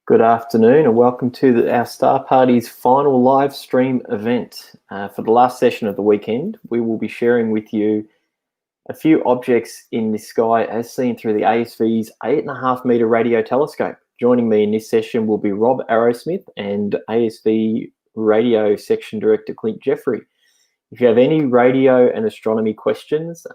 Good afternoon and welcome to our Star Party's final live stream event. For the last session of the weekend, we will be sharing with you a few objects in the sky as seen through the ASV's 8.5 metre radio telescope. Joining me in this session will be Rob Arrowsmith and ASV Radio Section Director Clint Jeffrey. If you have any radio and astronomy questions,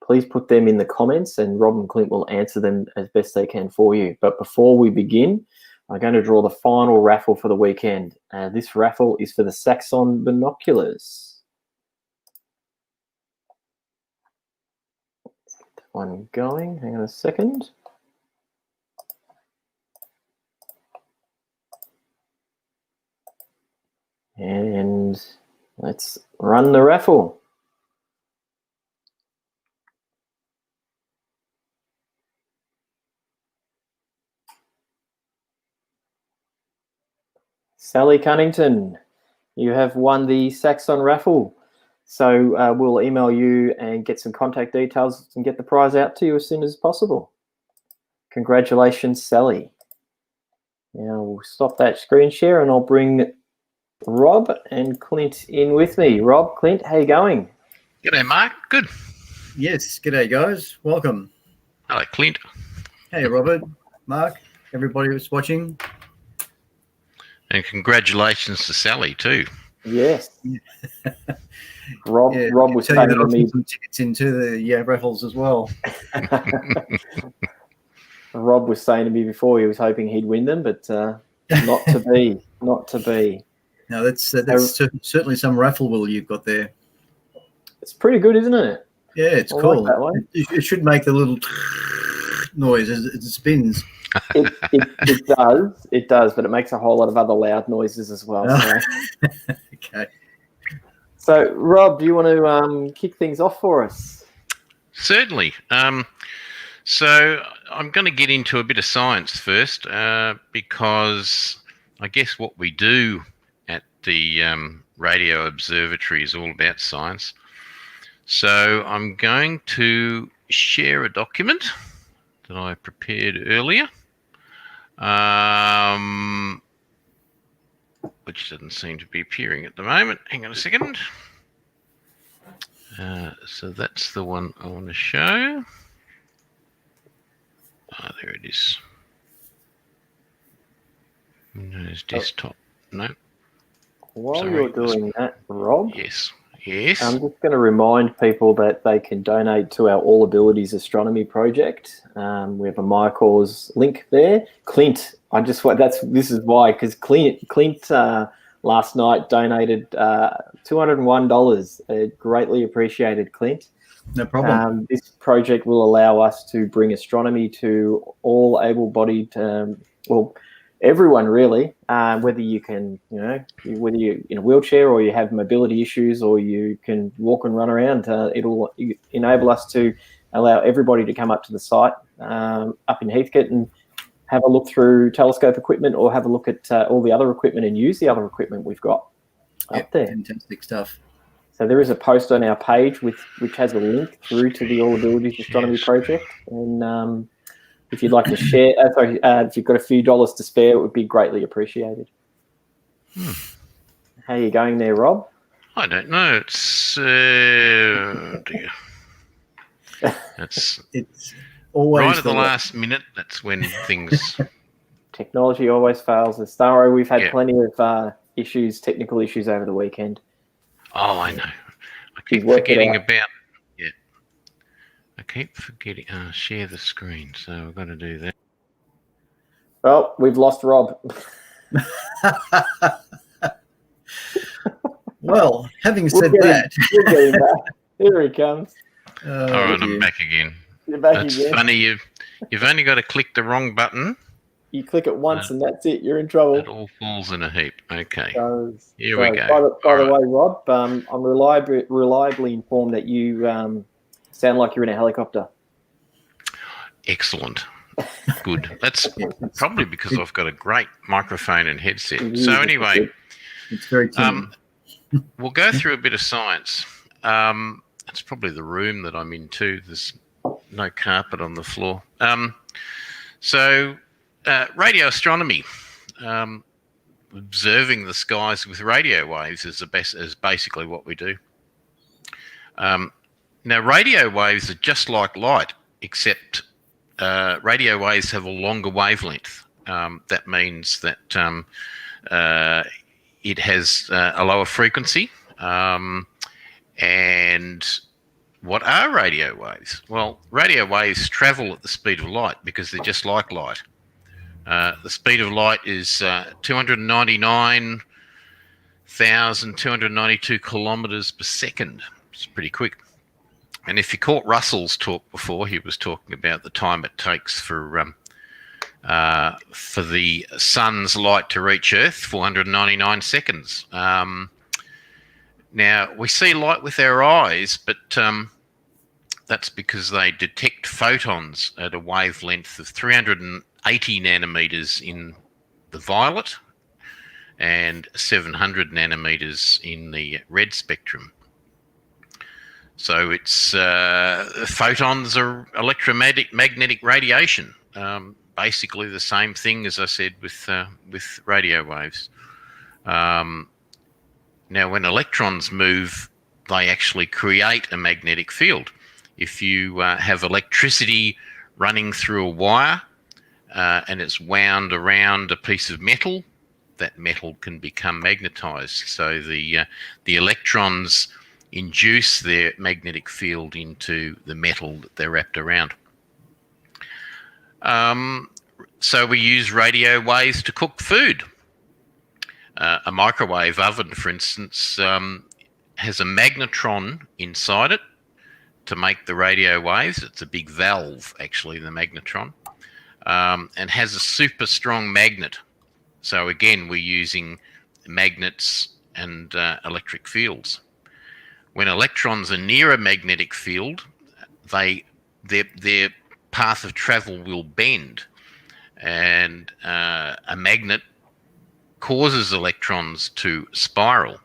please put them in the comments and Rob and Clint will answer them as best they can for you. But before we begin, I'm going to draw the final raffle for the weekend. This raffle is for the Saxon binoculars. Let's get that one going. Hang on a second. And let's run the raffle. Sally Cunnington, you have won the Saxon raffle. So we'll email you and get some contact details and get the prize out to you as soon as possible. Congratulations, Sally. Now we'll stop that screen share and I'll bring Rob and Clint in with me. Rob, Clint, how you going? G'day, Mark. Good. Yes, g'day, guys. Welcome. Hello, Clint. Hey, Robert, Mark, everybody who's watching. And congratulations to Sally too. Yes. Rob was saying to me some tickets into the raffles as well. Rob was saying to me before he was hoping he'd win them, but not to be. Not to be. No, that's certainly some raffle will you've got there. It's pretty good, isn't it? Yeah, it's cool. Like that one. It should make the little noise as it spins. It does, but it makes a whole lot of other loud noises as well. So. Okay. So, Rob, do you want to kick things off for us? Certainly. So I'm going to get into a bit of science first because I guess what we do at the Radio Observatory is all about science. So I'm going to share a document that I prepared earlier. Which doesn't seem to be appearing at the moment. Hang on a second. So that's the one I want to show. There it is. Windows desktop. No. While you're doing that, Rob. Yes. I'm just going to remind people that they can donate to our All Abilities Astronomy project. We have a MyCause link there. Clint, this is why, because Clint last night donated $201. Greatly appreciated, Clint. No problem. This project will allow us to bring astronomy to all able-bodied, everyone really, whether you can, whether you're in a wheelchair or you have mobility issues or you can walk and run around, it'll enable us to allow everybody to come up to the site up in Heathcote and have a look through telescope equipment or have a look at all the other equipment and use the other equipment we've got up there. Fantastic stuff. So there is a post on our page which has a link through to the All Abilities Astronomy project, and if you'd like to share, if you've got a few dollars to spare, it would be greatly appreciated. How are you going there, Rob? I don't know. It's dear. It's always right at the last minute. That's when things. Technology always fails us. Don't worry, we've had plenty of technical issues over the weekend. Oh, I know. I keep forgetting about. I keep forgetting. Share the screen, so I've got to do that. Well, we've lost Rob. Well, having said that, here he comes. All right, I'm back again. You're back That's again. Funny. You've only got to click the wrong button. You click it once and that's it. You're in trouble. It all falls in a heap. Okay. Here we go. By the way, Rob, I'm reliably informed that you sound like you're in a helicopter. Excellent. Good. That's probably because I've got a great microphone and headset. So anyway, it's very we'll go through a bit of science. It's probably the room that I'm in too. There's no carpet on the floor. So radio astronomy, observing the skies with radio waves is basically what we do. Now, radio waves are just like light, except radio waves have a longer wavelength. That means that it has a lower frequency. And what are radio waves? Well, radio waves travel at the speed of light because they're just like light. The speed of light is 299,292 kilometers per second. It's pretty quick. And if you caught Russell's talk before, he was talking about the time it takes for the sun's light to reach Earth, 499 seconds. Now, we see light with our eyes, but that's because they detect photons at a wavelength of 380 nanometers in the violet and 700 nanometers in the red spectrum. So it's photons are electromagnetic radiation, basically the same thing as I said with radio waves. Now, when electrons move, they actually create a magnetic field. If you have electricity running through a wire and it's wound around a piece of metal, that metal can become magnetized. So the electrons induce their magnetic field into the metal that they're wrapped around. So we use radio waves to cook food. A microwave oven, for instance, has a magnetron inside it to make the radio waves. It's a big valve, actually, the magnetron, and has a super strong magnet. So again, we're using magnets and electric fields. When electrons are near a magnetic field, their path of travel will bend, and a magnet causes electrons to spiral,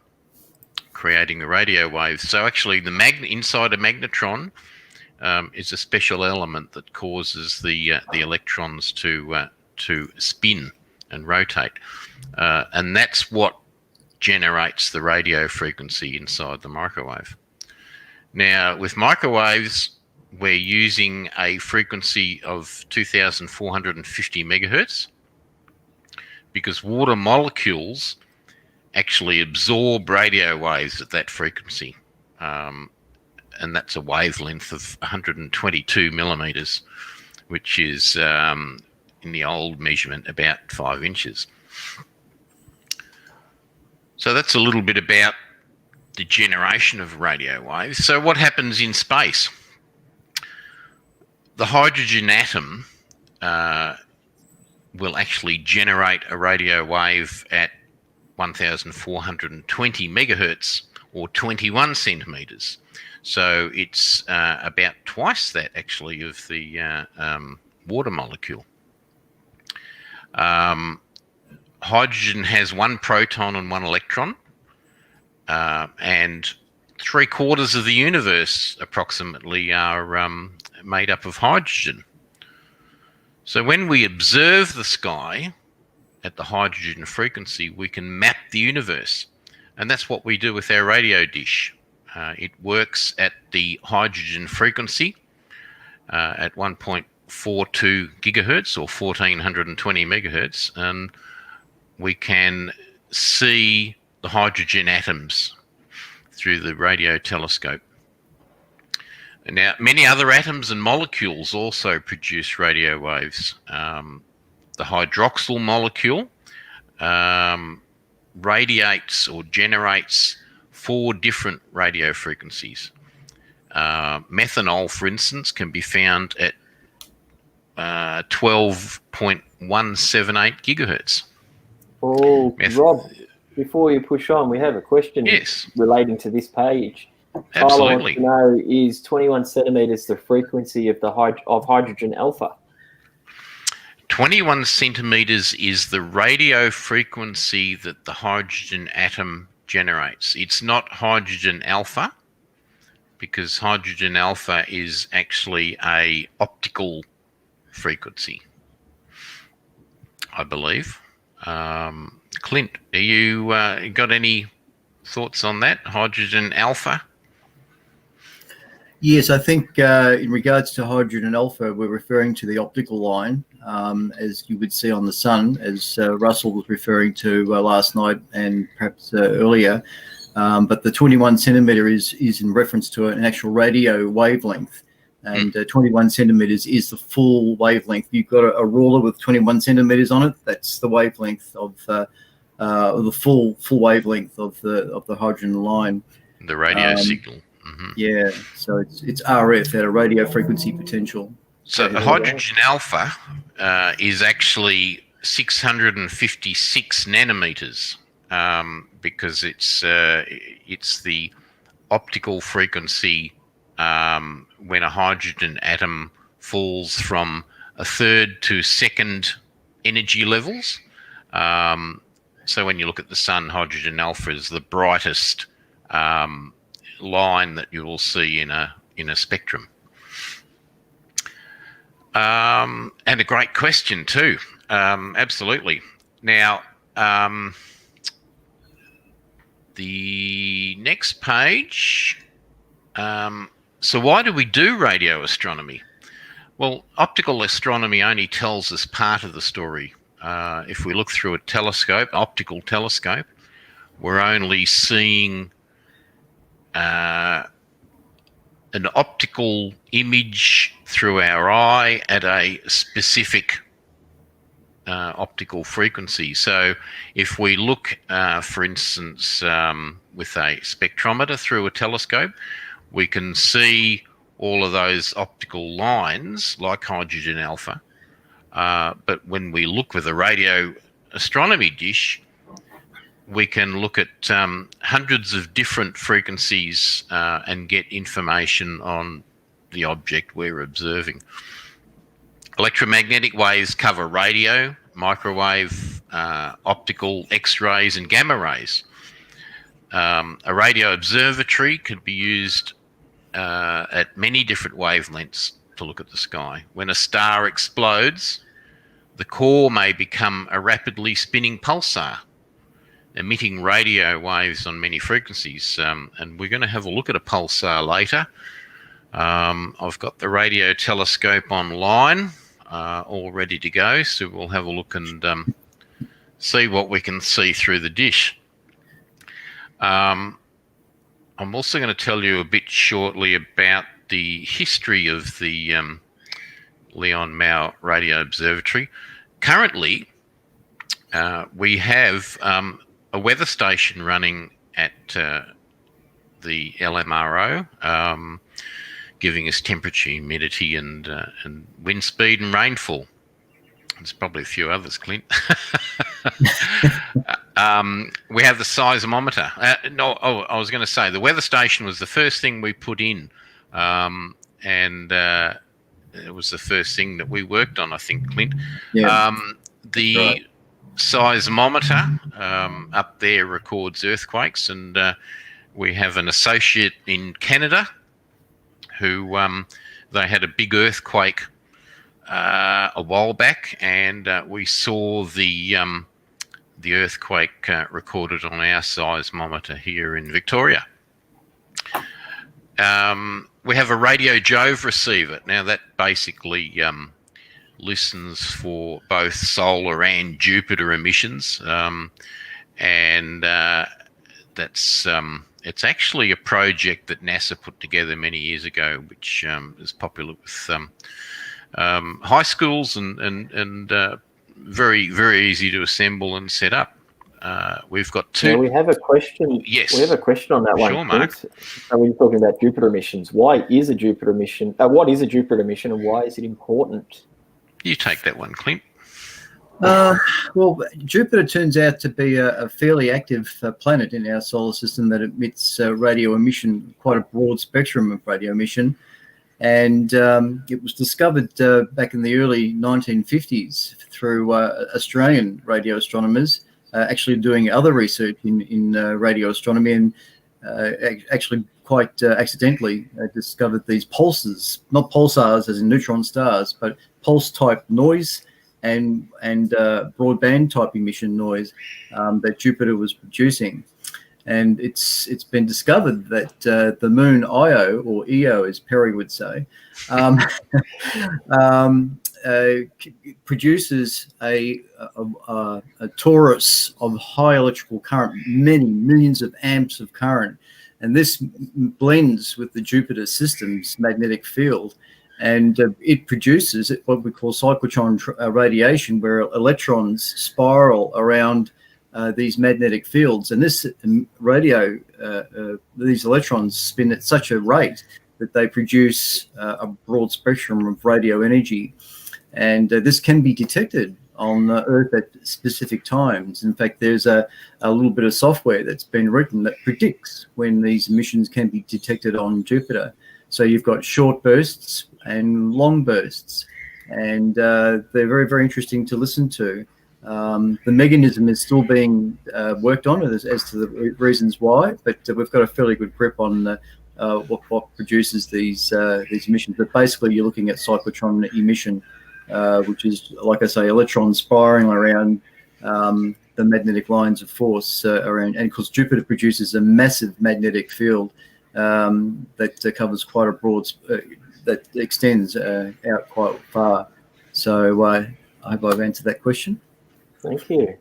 creating the radio waves. So actually, the magnet inside a magnetron is a special element that causes the electrons to spin and rotate, and that's what generates the radio frequency inside the microwave. Now, with microwaves, we're using a frequency of 2,450 megahertz because water molecules actually absorb radio waves at that frequency. And that's a wavelength of 122 millimeters, which is, in the old measurement, about 5 inches. So that's a little bit about the generation of radio waves. So what happens in space? The hydrogen atom will actually generate a radio wave at 1,420 megahertz or 21 centimeters. So it's about twice that, actually, of the water molecule. Hydrogen has one proton and one electron, and 3/4 of the universe approximately are made up of hydrogen. So when we observe the sky at the hydrogen frequency, we can map the universe, and that's what we do with our radio dish. It works at the hydrogen frequency at 1.42 gigahertz or 1,420 megahertz, and we can see the hydrogen atoms through the radio telescope. Now, many other atoms and molecules also produce radio waves. The hydroxyl molecule radiates or generates 4 different radio frequencies. Methanol, for instance, can be found at 12.178 gigahertz. Oh, Rob, before you push on, we have a question relating to this page. Absolutely. Tyler wants to know, is 21 centimeters the frequency of hydrogen alpha? 21 centimeters is the radio frequency that the hydrogen atom generates. It's not hydrogen alpha, because hydrogen alpha is actually a optical frequency. I believe. Clint, are you got any thoughts on that? Hydrogen alpha? Yes, I think in regards to hydrogen alpha, we're referring to the optical line, as you would see on the sun, as Russell was referring to last night and perhaps earlier. But the 21 centimetre is in reference to an actual radio wavelength, and 21 centimetres is the full wavelength. You've got a ruler with 21 centimetres on it. That's the wavelength of the full wavelength of the hydrogen line. The radio signal. Mm-hmm. Yeah, so it's RF at a radio frequency potential. So hydrogen alpha is actually 656 nanometers because it's the optical frequency when a hydrogen atom falls from a third to second energy levels. So when you look at the sun, hydrogen alpha is the brightest line that you will see in a spectrum. And a great question too. Absolutely. Now, the next page. So why do we do radio astronomy? Well, optical astronomy only tells us part of the story. If we look through a telescope, optical telescope, we're only seeing an optical image through our eye at a specific optical frequency. So if we look, for instance, with a spectrometer through a telescope, we can see all of those optical lines like hydrogen alpha. But when we look with a radio astronomy dish, we can look at hundreds of different frequencies and get information on the object we're observing. Electromagnetic waves cover radio, microwave, optical, X-rays and gamma rays. A radio observatory could be used at many different wavelengths to look at the sky. When a star explodes, the core may become a rapidly spinning pulsar, emitting radio waves on many frequencies. And we're going to have a look at a pulsar later. I've got the radio telescope online, all ready to go. So we'll have a look and see what we can see through the dish. I'm also going to tell you a bit shortly about the history of the Leon Mao Radio Observatory. Currently, we have a weather station running at the LMRO, giving us temperature, humidity, and wind speed and rainfall. There's probably a few others, Clint. We have the seismometer. I was going to say the weather station was the first thing we put in, and it was the first thing that we worked on, I think, Clint. Yeah. The right. Seismometer up there records earthquakes, and we have an associate in Canada who they had a big earthquake a while back, and we saw the earthquake recorded on our seismometer here in Victoria. We have a radio Jove receiver. Now that basically listens for both solar and Jupiter emissions, and that's it's actually a project that NASA put together many years ago, which is popular with high schools and very, very easy to assemble and set up. We've got two. Yeah, we have a question. Yes. We have a question on that one. Sure, Mark. So when you're talking about Jupiter emissions, what is a Jupiter emission, and why is it important? You take that one, Clint. Well, Jupiter turns out to be a fairly active planet in our solar system that emits radio emission, quite a broad spectrum of radio emission. And it was discovered back in the early 1950s through Australian radio astronomers actually doing other research in radio astronomy, and actually quite accidentally discovered these pulses, not pulsars as in neutron stars, but pulse-type noise and broadband type emission noise that Jupiter was producing. And it's been discovered that the moon Io, or Io as Perry would say, produces a torus of high electrical current, many millions of amps of current, and this blends with the Jupiter system's magnetic field, and it produces what we call cyclotron radiation, where electrons spiral around these magnetic fields, and this these electrons spin at such a rate that they produce a broad spectrum of radio energy, and this can be detected on Earth at specific times. In fact, there's a little bit of software that's been written that predicts when these emissions can be detected on Jupiter. So you've got short bursts and long bursts, and they're very, very interesting to listen to. The mechanism is still being worked on as to the reasons why, but we've got a fairly good grip on what produces these emissions. But basically, you're looking at cyclotron emission, which is, like I say, electrons spiraling around the magnetic lines of force around, and because Jupiter produces a massive magnetic field that covers quite a broad, that extends out quite far. So I hope I've answered that question. Thank you.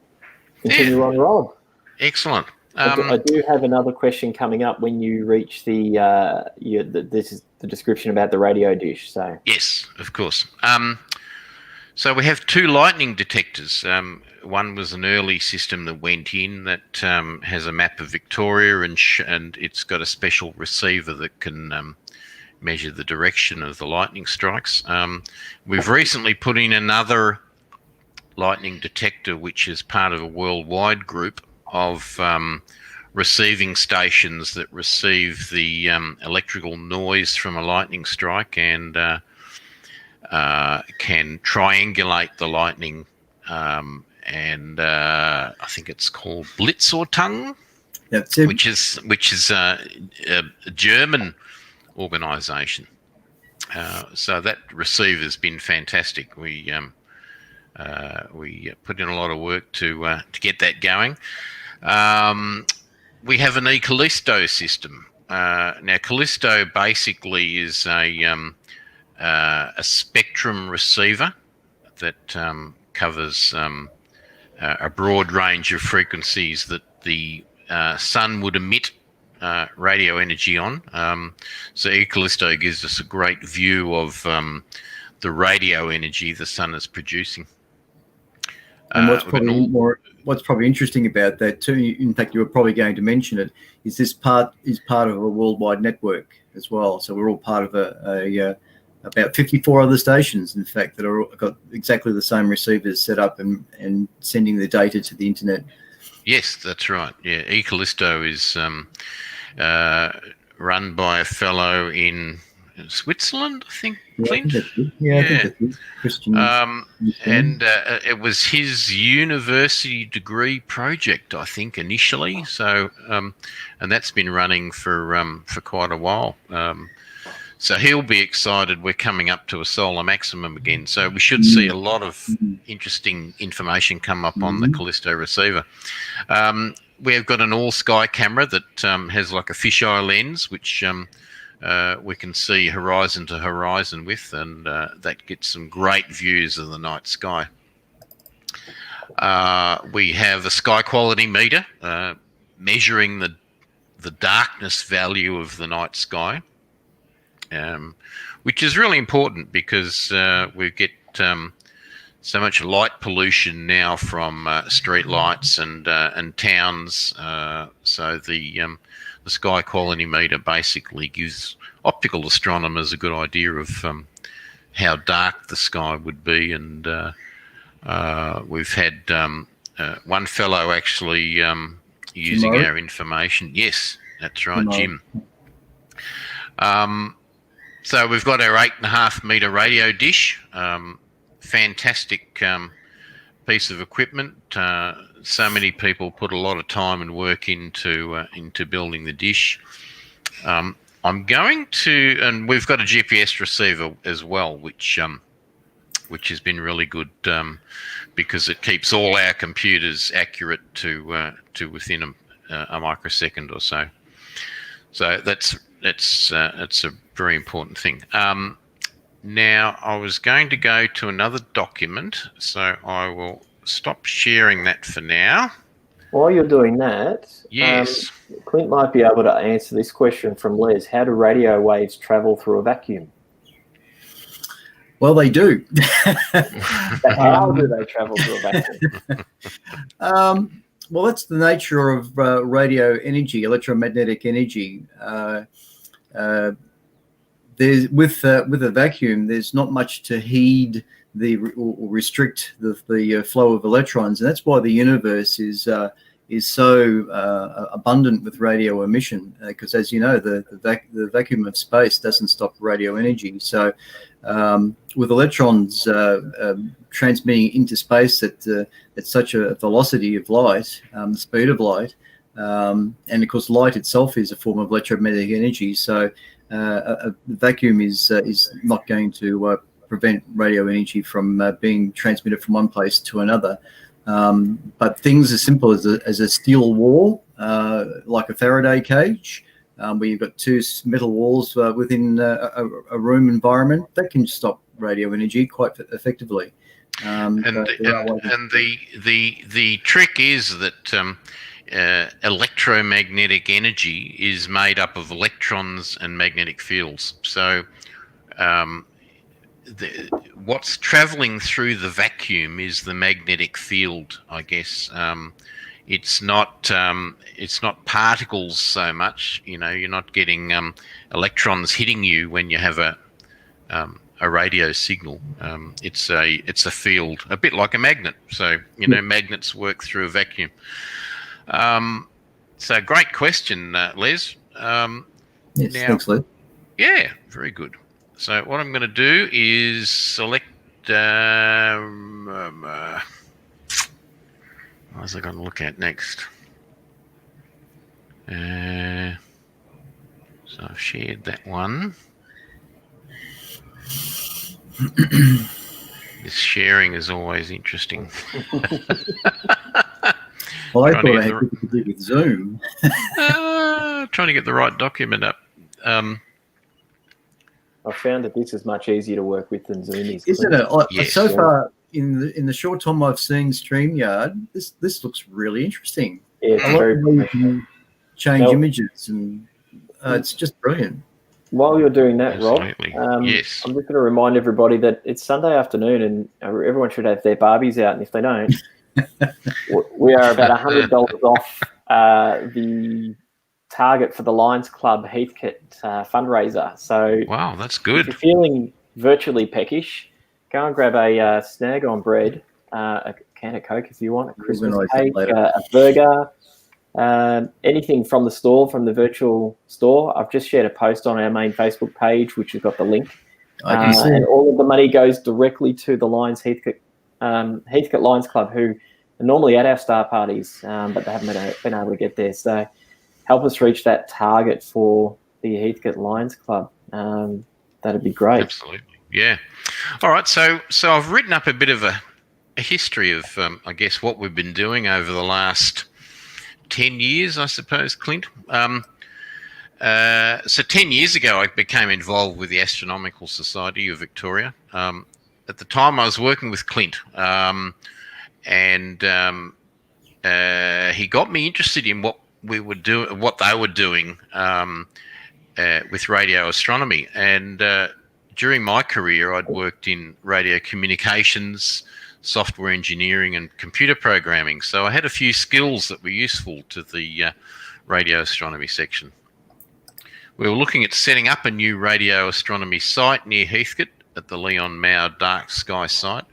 Continue on, Rob. Excellent. I do have another question coming up when you reach this is the description about the radio dish. So yes, of course. So we have two lightning detectors. One was an early system that went in that has a map of Victoria, and it's got a special receiver that can measure the direction of the lightning strikes. We've recently put in another lightning detector, which is part of a worldwide group of receiving stations that receive the electrical noise from a lightning strike and can triangulate the lightning, and I think it's called Blitz or Tongue, which is a German organisation. So that receiver's been fantastic. We put in a lot of work to get that going. We have an eCallisto system. Now, Callisto basically is a spectrum receiver that covers a broad range of frequencies that the sun would emit radio energy on. So eCallisto gives us a great view of the radio energy the sun is producing. And what's probably interesting about that too, in fact, you were probably going to mention it, is this part is part of a worldwide network as well. So we're all part of about 54 other stations, in fact, that are got exactly the same receivers set up and sending the data to the internet. Yes, that's right. Yeah, eCallisto is run by a fellow in Switzerland, I think. Clint. I think that's it. Christian. And it was his university degree project, I think, initially. So, and that's been running for quite a while. So he'll be excited. We're coming up to a solar maximum again. So we should see a lot of interesting information come up on the Callisto receiver. We have got an all-sky camera that has like a fisheye lens, which we can see horizon to horizon with, and that gets some great views of the night sky. We have a sky quality meter measuring the darkness value of the night sky, which is really important because we get so much light pollution now from street lights and towns. So the sky quality meter basically gives optical astronomers a good idea of how dark the sky would be. And we've had one fellow actually using our information. Yes, that's right, Jim. So we've got our 8.5 metre radio dish. Fantastic piece of equipment. So many people put a lot of time and work into building the dish. I'm going to, and we've got a GPS receiver as well, which which has been really good because it keeps all our computers accurate to within a microsecond or so. So that's a very important thing. Now I was going to go to another document, so I will stop sharing that for now. While you're doing that, yes, Clint might be able to answer this question from Les. How do radio waves travel through a vacuum? Well, they do. But how do they travel through a vacuum? Well, that's the nature of radio energy, electromagnetic energy. There's with a vacuum, there's not much to heed or restrict the flow of electrons, and that's why the universe is so abundant with radio emission. Because as you know, the vacuum of space doesn't stop radio energy. So with electrons transmitting into space at such a velocity of light, the speed of light, and of course light itself is a form of electromagnetic energy. So a vacuum is not going to prevent radio energy from being transmitted from one place to another. But things as simple as a steel wall, like a Faraday cage, where you've got two metal walls within a room environment, that can stop radio energy quite effectively. The trick is that electromagnetic energy is made up of electrons and magnetic fields. So what's traveling through the vacuum is the magnetic field, I guess. It's not particles so much. You know, you're not getting electrons hitting you when you have a radio signal. It's a field, a bit like a magnet. So you know, magnets work through a vacuum. So great question, Les. Yes, thanks, Les. Yeah, very good. So what I'm going to do is select. What was I going to look at next? So I've shared that one. This sharing is always interesting. Well, I thought I had to do with Zoom. Trying to get the right document up. I found that this is much easier to work with than Zoom is. Isn't it? Yes. So far, in the short time I've seen StreamYard, this looks really interesting. Yeah, I like the way you can change images, and it's just brilliant. While you're doing that, Absolutely. Rob, yes. I'm just going to remind everybody that it's Sunday afternoon and everyone should have their Barbies out, and if they don't, we are about $100 off the target for the Lions Club Heathcote fundraiser. So wow, that's good. If you're feeling virtually peckish, go and grab a snag on bread, a can of Coke if you want, a Christmas cake, a burger, anything from the store, from the virtual store. I've just shared a post on our main Facebook page, which has got the link. I can see. And all of the money goes directly to the Lions Heathcote Lions Club, who are normally at our star parties, but they haven't been able to get there. So help us reach that target for the Heathcote Lions Club. That'd be great. Absolutely. Yeah. All right. So I've written up a bit of a history of, I guess, what we've been doing over the last 10 years, I suppose, Clint. So 10 years ago, I became involved with the Astronomical Society of Victoria. At the time, I was working with Clint, and he got me interested in what they were doing with radio astronomy. And during my career, I'd worked in radio communications, software engineering, and computer programming. So I had a few skills that were useful to the radio astronomy section. We were looking at setting up a new radio astronomy site near Heathcote at the Leon Mao Dark Sky site.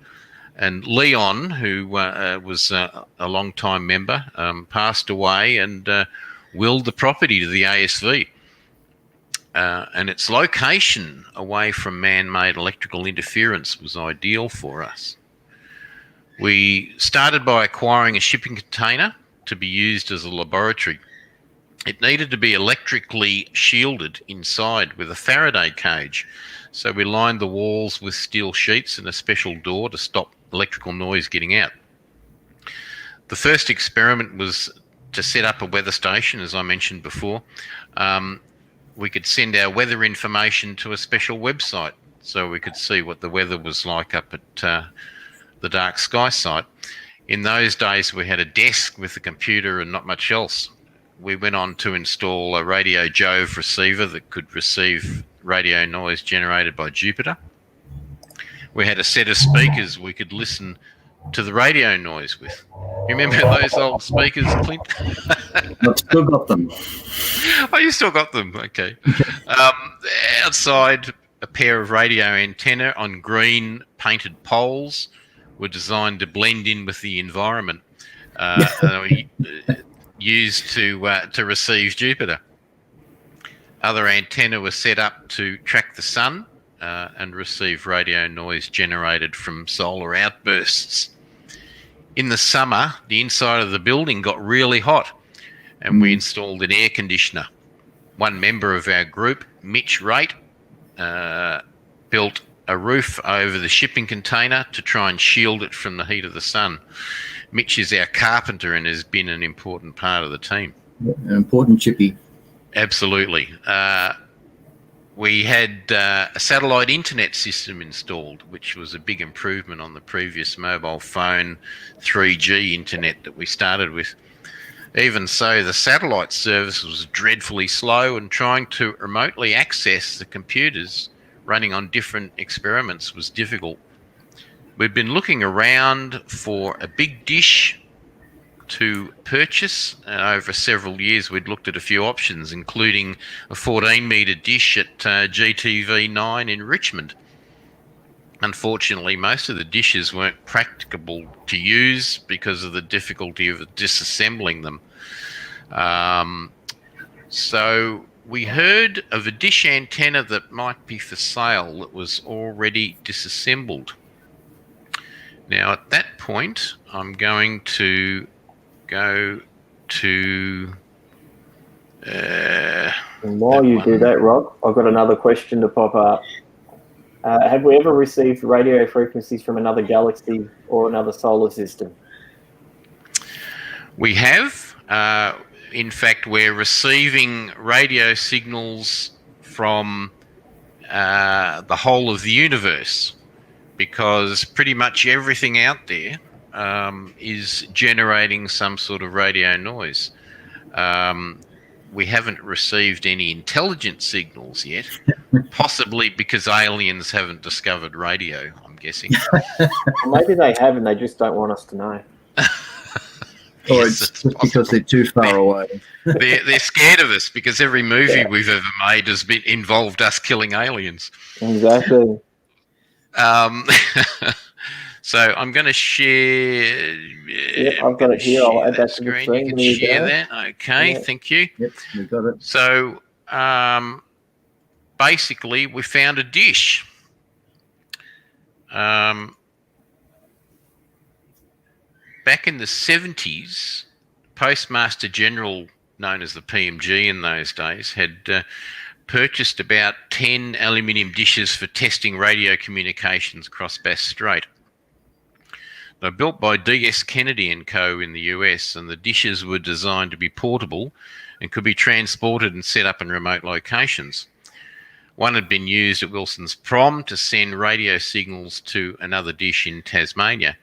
And Leon, who was a long-time member, passed away and willed the property to the ASV. And its location away from man-made electrical interference was ideal for us. We started by acquiring a shipping container to be used as a laboratory. It needed to be electrically shielded inside with a Faraday cage So we lined the walls with steel sheets and a special door to stop electrical noise getting out. The first experiment was to set up a weather station, as I mentioned before. We could send our weather information to a special website so we could see what the weather was like up at the dark sky site. In those days, we had a desk with a computer and not much else. We went on to install a radio Jove receiver that could receive radio noise generated by Jupiter. We had a set of speakers we could listen to the radio noise with. You remember those old speakers, Clint? I've still got them. Oh, you still got them. Okay. Outside, a pair of radio antenna on green painted poles were designed to blend in with the environment, used to receive Jupiter. Other antenna were set up to track the sun and receive radio noise generated from solar outbursts. In the summer, the inside of the building got really hot, and we installed an air conditioner. One member of our group, Mitch Raitt, built a roof over the shipping container to try and shield it from the heat of the sun. Mitch is our carpenter and has been an important part of the team. An important chippy. Absolutely. We had a satellite internet system installed, which was a big improvement on the previous mobile phone 3G internet that we started with. Even so, the satellite service was dreadfully slow, and trying to remotely access the computers running on different experiments was difficult. We've been looking around for a big dish to purchase. Over several years, we'd looked at a few options, including a 14-metre dish at GTV9 in Richmond. Unfortunately, most of the dishes weren't practicable to use because of the difficulty of disassembling them. So we heard of a dish antenna that might be for sale that was already disassembled. Now, at that point, I'm going to go to... and while you do that, Rob, I've got another question to pop up. Have we ever received radio frequencies from another galaxy or another solar system? We have. In fact, we're receiving radio signals from the whole of the universe, because pretty much everything out there is generating some sort of radio noise. We haven't received any intelligent signals yet, possibly because aliens haven't discovered radio, I'm guessing. Well, maybe they have and they just don't want us to know. Or it's just because they're too far away. They're scared of us because every movie we've ever made has involved us killing aliens. Exactly. So I'm going to share. Yep, I've got it here. I'll add that to the screen. You can share that. Okay, thank you. Yep, we got it. So basically, we found a dish. Back in the 70s, Postmaster General, known as the PMG in those days, had purchased about 10 aluminium dishes for testing radio communications across Bass Strait. They were built by D.S. Kennedy & Co. in the US, and the dishes were designed to be portable and could be transported and set up in remote locations. One had been used at Wilson's Prom to send radio signals to another dish in Tasmania.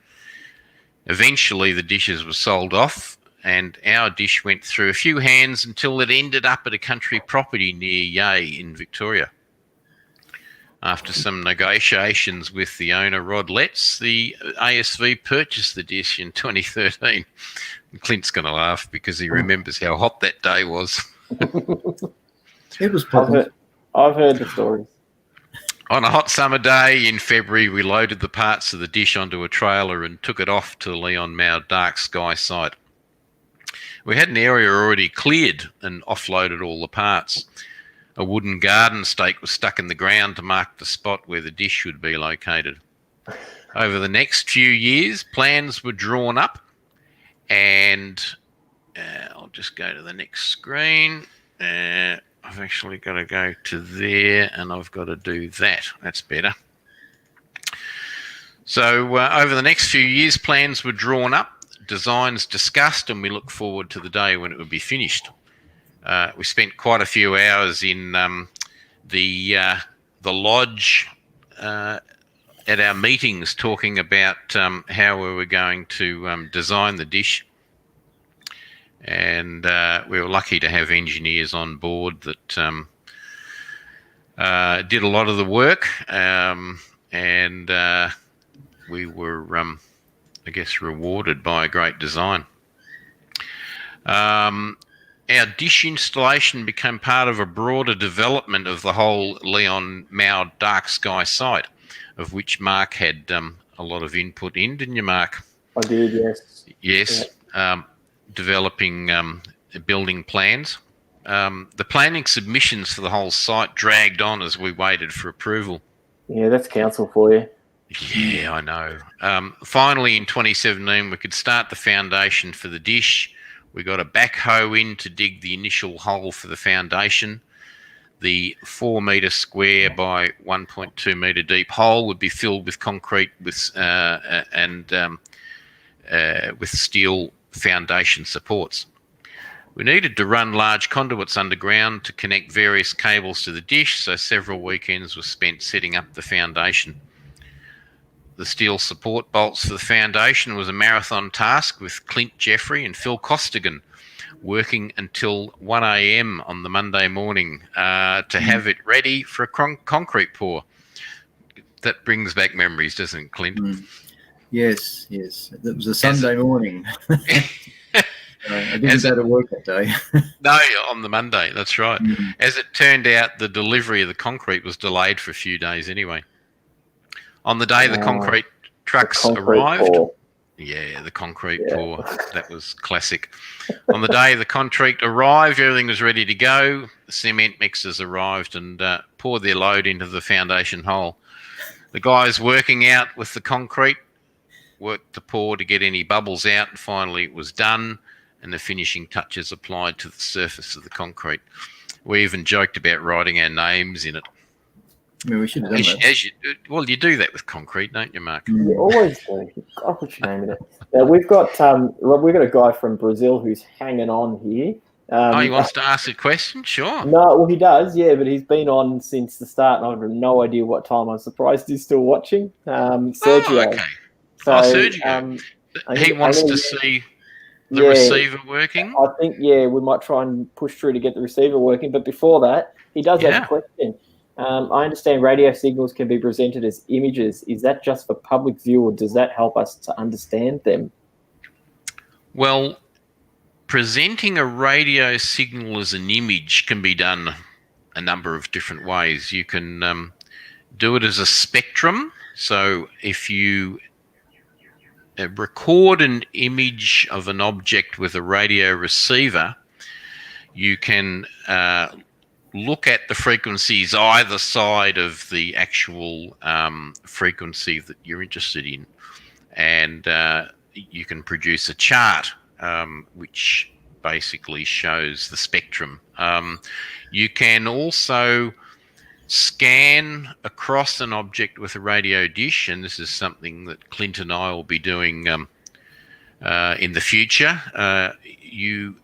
Eventually, the dishes were sold off, and our dish went through a few hands until it ended up at a country property near Yea in Victoria. After some negotiations with the owner, Rod Letts, the ASV purchased the dish in 2013. Clint's going to laugh because he remembers how hot that day was. It was pleasant. I've heard the stories. On a hot summer day in February, we loaded the parts of the dish onto a trailer and took it off to Leon Mao dark sky site. We had an area already cleared and offloaded all the parts. A wooden garden stake was stuck in the ground to mark the spot where the dish should be located. Over the next few years, plans were drawn up, and I'll just go to the next screen. I've actually got to go to there, and I've got to do that. That's better. So over the next few years, plans were drawn up, designs discussed, and we look forward to the day when it would be finished. We spent quite a few hours in the lodge at our meetings talking about how we were going to design the dish. And we were lucky to have engineers on board that did a lot of the work, and we were, I guess, rewarded by a great design. Our dish installation became part of a broader development of the whole Leon Mao dark sky site, of which Mark had a lot of input in, didn't you, Mark? I did, yes. Yes, yeah. Developing building plans. The planning submissions for the whole site dragged on as we waited for approval. Yeah, that's council for you. Yeah, I know. Finally, in 2017, we could start the foundation for the dish. We got a backhoe in to dig the initial hole for the foundation. The 4 metre square by 1.2 metre deep hole would be filled with concrete with steel foundation supports. We needed to run large conduits underground to connect various cables to the dish, so several weekends were spent setting up the foundation. The steel support bolts for the foundation was a marathon task, with Clint Jeffrey and Phil Costigan working until 1 a.m. on the Monday morning to have it ready for a concrete pour. That brings back memories, doesn't it, Clint? Yes. That was a Sunday morning. I didn't go to work that day. No, on the Monday, that's right. As it turned out, the delivery of the concrete was delayed for a few days anyway. On the day the concrete trucks arrived, pour. Yeah, the concrete pour, that was classic. On the day the concrete arrived, everything was ready to go. The cement mixers arrived and poured their load into the foundation hole. The guys working out with the concrete worked the pour to get any bubbles out, and finally it was done, and the finishing touches applied to the surface of the concrete. We even joked about writing our names in it. I mean, we should have done that. You do that with concrete, don't you, Mark? You always do. I'll put your name in it. Now, we've got a guy from Brazil who's hanging on here. He wants to ask a question? Sure. No, well, he does, yeah, but he's been on since the start, and I have no idea what time. I'm surprised he's still watching. Sergio. Okay. Sergio. He wants to see the receiver working? I think, we might try and push through to get the receiver working. But before that, he does have a question. I understand radio signals can be presented as images. Is that just for public view, or does that help us to understand them? Well, presenting a radio signal as an image can be done a number of different ways. You can do it as a spectrum. So if you record an image of an object with a radio receiver, you can look at the frequencies either side of the actual frequency that you're interested in, and you can produce a chart which basically shows the spectrum. You can also scan across an object with a radio dish, and this is something that Clint and I will be doing in the future. You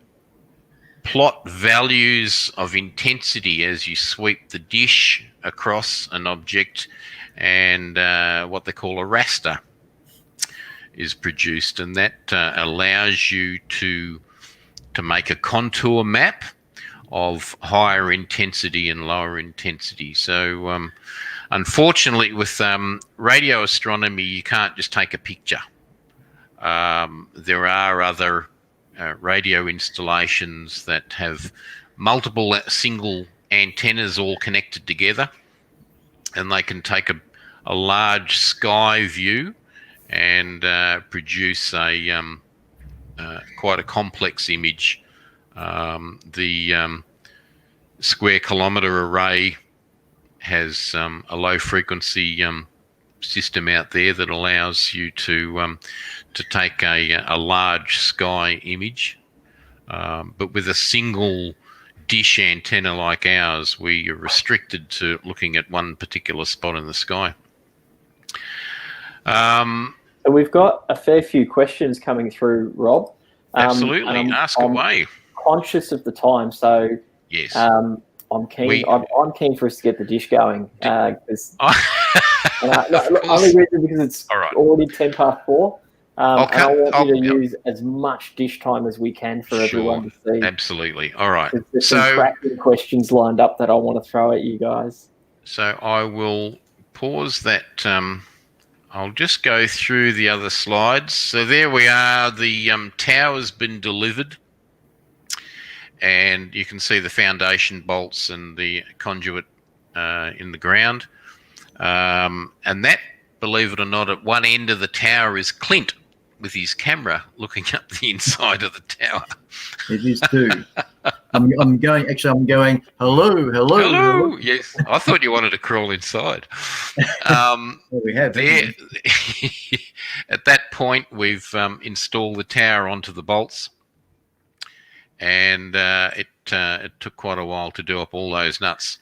plot values of intensity as you sweep the dish across an object, and what they call a raster is produced, and that allows you to make a contour map of higher intensity and lower intensity. So unfortunately with radio astronomy, you can't just take a picture. There are other radio installations that have multiple single antennas all connected together, and they can take a large sky view and produce a quite a complex image. The square kilometre array has a low frequency system out there that allows you to take a large sky image, but with a single dish antenna like ours, we are restricted to looking at one particular spot in the sky. So we've got a fair few questions coming through, Rob. Absolutely, ask away. Conscious of the time, so yes, I'm keen. I'm keen for us to get the dish going. Only reason because it's already 4:10. And I want you to use as much dish time as we can for everyone to see. Absolutely. All right. There's some cracking questions lined up that I want to throw at you guys. So I will pause that. I'll just go through the other slides. So there we are. The tower's been delivered. And you can see the foundation bolts and the conduit in the ground. And that, believe it or not, at one end of the tower is Clint with his camera looking up the inside of the tower. It is too. I'm going, hello. Yes, I thought you wanted to crawl inside. Well, we have. There, at that point, we've installed the tower onto the bolts. And it took quite a while to do up all those nuts.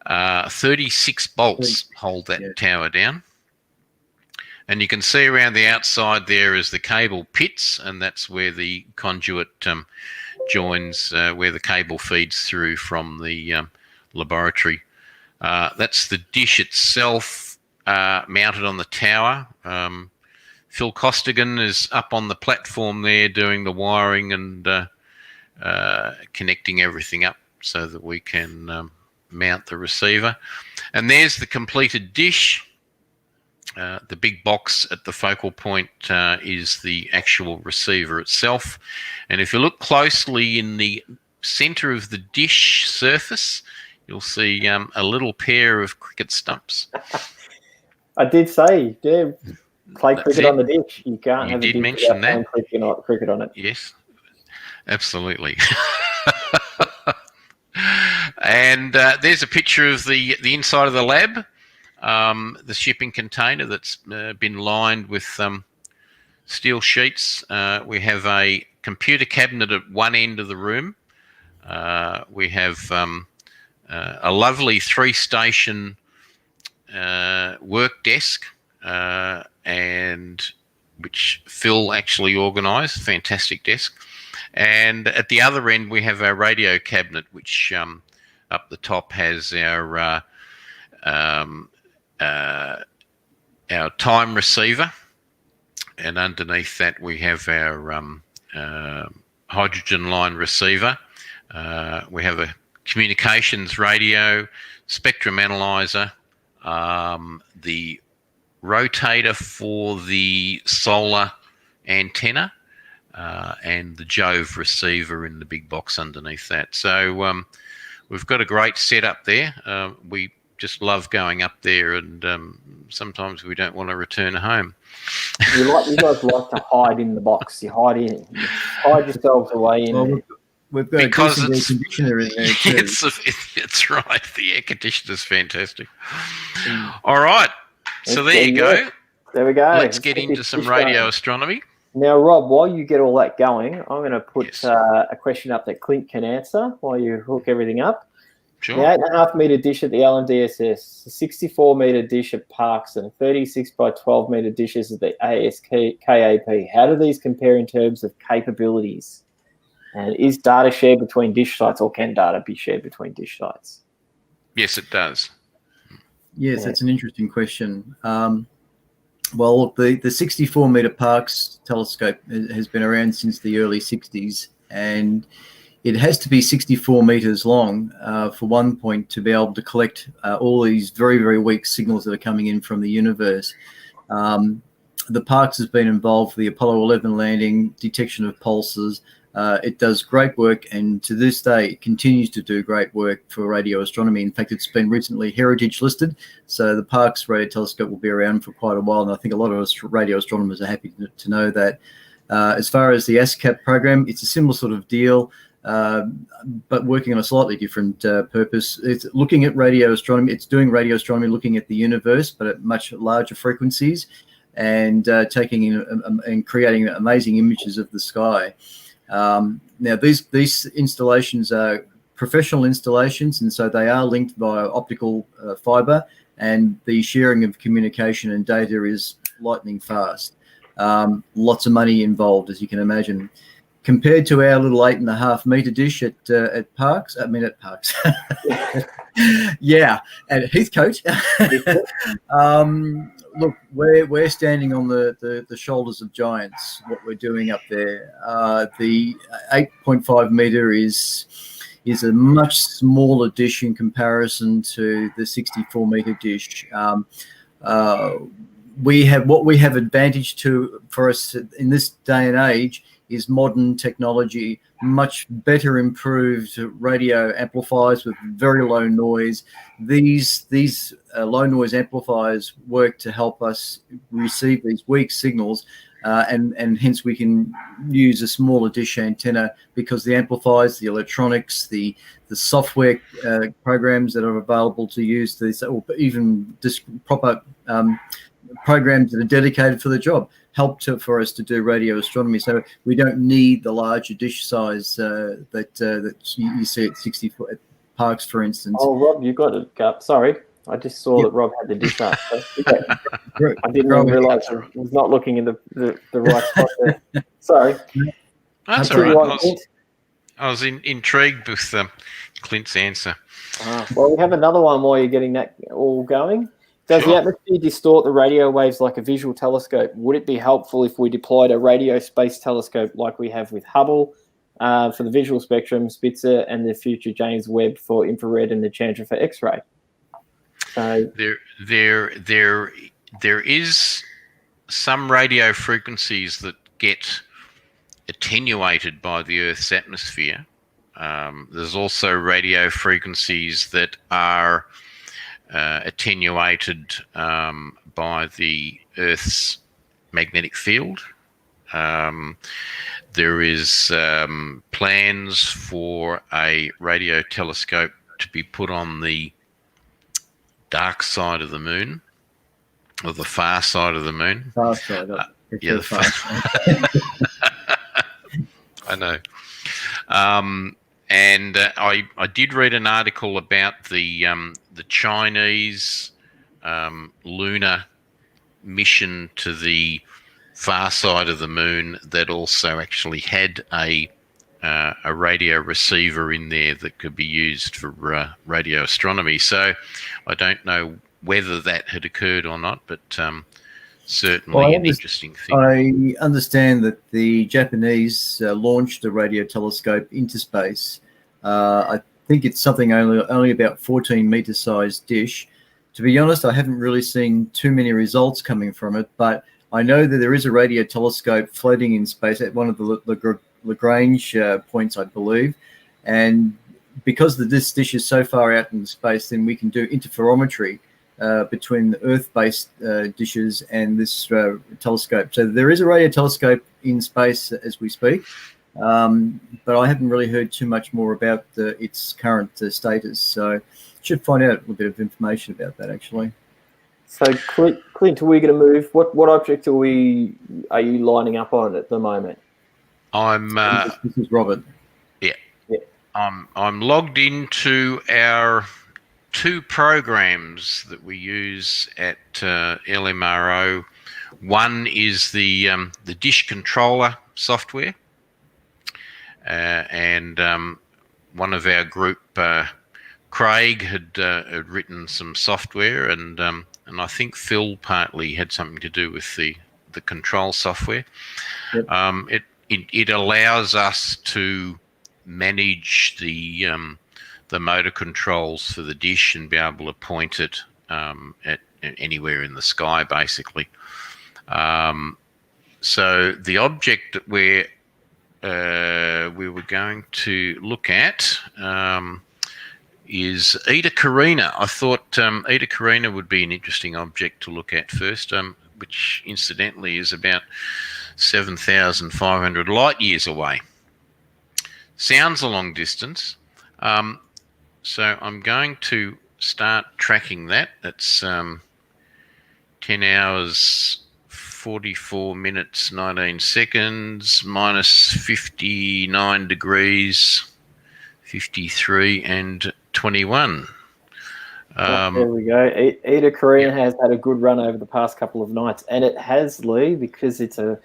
36 bolts hold that tower down. And you can see around the outside there is the cable pits, and that's where the conduit joins, where the cable feeds through from the laboratory. That's the dish itself mounted on the tower. Phil Costigan is up on the platform there doing the wiring and connecting everything up so that we can mount the receiver. And there's the completed dish. The big box at the focal point is the actual receiver itself. And if you look closely in the center of the dish surface, you'll see a little pair of cricket stumps. I did say, play cricket on the dish. You can't have a dish mention without playing cricket on it. Yes, absolutely. And there's a picture of the inside of the lab. The shipping container that's been lined with steel sheets. We have a computer cabinet at one end of the room. We have a lovely 3-station work desk, and which Phil actually organised. Fantastic desk. And at the other end, we have our radio cabinet, which up the top has our time receiver, and underneath that we have our hydrogen line receiver. We have a communications radio, spectrum analyzer, the rotator for the solar antenna, and the Jove receiver in the big box underneath that. So we've got a great setup there. We just love going up there, and sometimes we don't want to return home. You guys like to hide in the box. You hide yourselves away in. Well, we've got because a decent air conditioner in there too. It's right. The air conditioner's fantastic. All right. So there you go. There we go. Let's get into some radio astronomy. Now, Rob, while you get all that going, I'm going to put a question up that Clint can answer while you hook everything up. Sure. The 8.5 metre dish at the LMDSS, the 64 metre dish at Parkes, and 36 by 12 metre dishes at the ASKAP. How do these compare in terms of capabilities? And is data shared between dish sites, or can data be shared between dish sites? Yes, it does. Yes, that's an interesting question. Well, look, the 64 metre Parkes telescope has been around since the early 60s, and it has to be 64 metres long for one point to be able to collect all these very, very weak signals that are coming in from the universe. The Parkes has been involved for the Apollo 11 landing, detection of pulsars. It does great work, and to this day, it continues to do great work for radio astronomy. In fact, it's been recently heritage listed, so the Parkes radio telescope will be around for quite a while, and I think a lot of us radio astronomers are happy to know that. As far as the ASCAP program, it's a similar sort of deal, but working on a slightly different purpose. It's looking at radio astronomy. It's doing radio astronomy, looking at the universe, but at much larger frequencies, and taking in and creating amazing images of the sky. Now, these installations are professional installations, and so they are linked via optical fiber, and the sharing of communication and data is lightning fast. Lots of money involved, as you can imagine. Compared to our little 8.5 meter dish at Parks, yeah, at Heathcote. Look, we're standing on the shoulders of giants. What we're doing up there, the 8.5 meter is a much smaller dish in comparison to the 64 meter dish. We have advantage for us in this day and age is modern technology, much better improved radio amplifiers with very low noise. These low noise amplifiers work to help us receive these weak signals, and hence we can use a smaller dish antenna because the amplifiers, the electronics, the software programs that are available to use this, or even just proper programs that are dedicated for the job, help for us to do radio astronomy. So we don't need the larger dish size that you see at 64 at Parks, for instance. Oh, Rob, you got it up. Sorry, I just saw that Rob had the dish up. I didn't even realise I was not looking in the right spot there. Sorry. That's all right. I was intrigued with Clint's answer. Well, we have another one while you're getting that all going. Does the atmosphere distort the radio waves like a visual telescope? Would it be helpful if we deployed a radio space telescope like we have with Hubble for the visual spectrum, Spitzer, and the future James Webb for infrared and the Chandra for X-ray? So there is some radio frequencies that get attenuated by the Earth's atmosphere. There's also radio frequencies that are attenuated by the Earth's magnetic field. There is plans for a radio telescope to be put on the dark side of the moon, or the far side of the moon. Far side. The far side. I know. And I did read an article about the Chinese lunar mission to the far side of the moon that also actually had a radio receiver in there that could be used for radio astronomy. So I don't know whether that had occurred or not, but certainly an interesting thing. I understand that the Japanese launched a radio telescope into space. I think it's something only about 14 meter sized dish. To be honest, I haven't really seen too many results coming from it, but I know that there is a radio telescope floating in space at one of the Lagrange points, I believe. And because this dish is so far out in space, then we can do interferometry between the Earth-based dishes and this telescope. So there is a radio telescope in space as we speak, but I haven't really heard too much more about its current status. So should find out a little bit of information about that, actually. So, Clint, are we going to move? What object are you lining up on at the moment? This is Robert. Yeah. I'm logged into our two programs that we use at LMRO. One is the dish controller software, and one of our group, Craig, had written some software, and I think Phil partly had something to do with the control software. Yep. It allows us to manage the motor controls for the dish and be able to point it at anywhere in the sky, basically. So the object that we were going to look at is Eta Carina. I thought Eta Carina would be an interesting object to look at first, which incidentally is about 7,500 light years away. Sounds a long distance. So I'm going to start tracking that. That's 10 hours, 44 minutes, 19 seconds, minus 59 degrees, 53 and 21. There we go. Ida Korean has had a good run over the past couple of nights, and it has, Lee, because it's a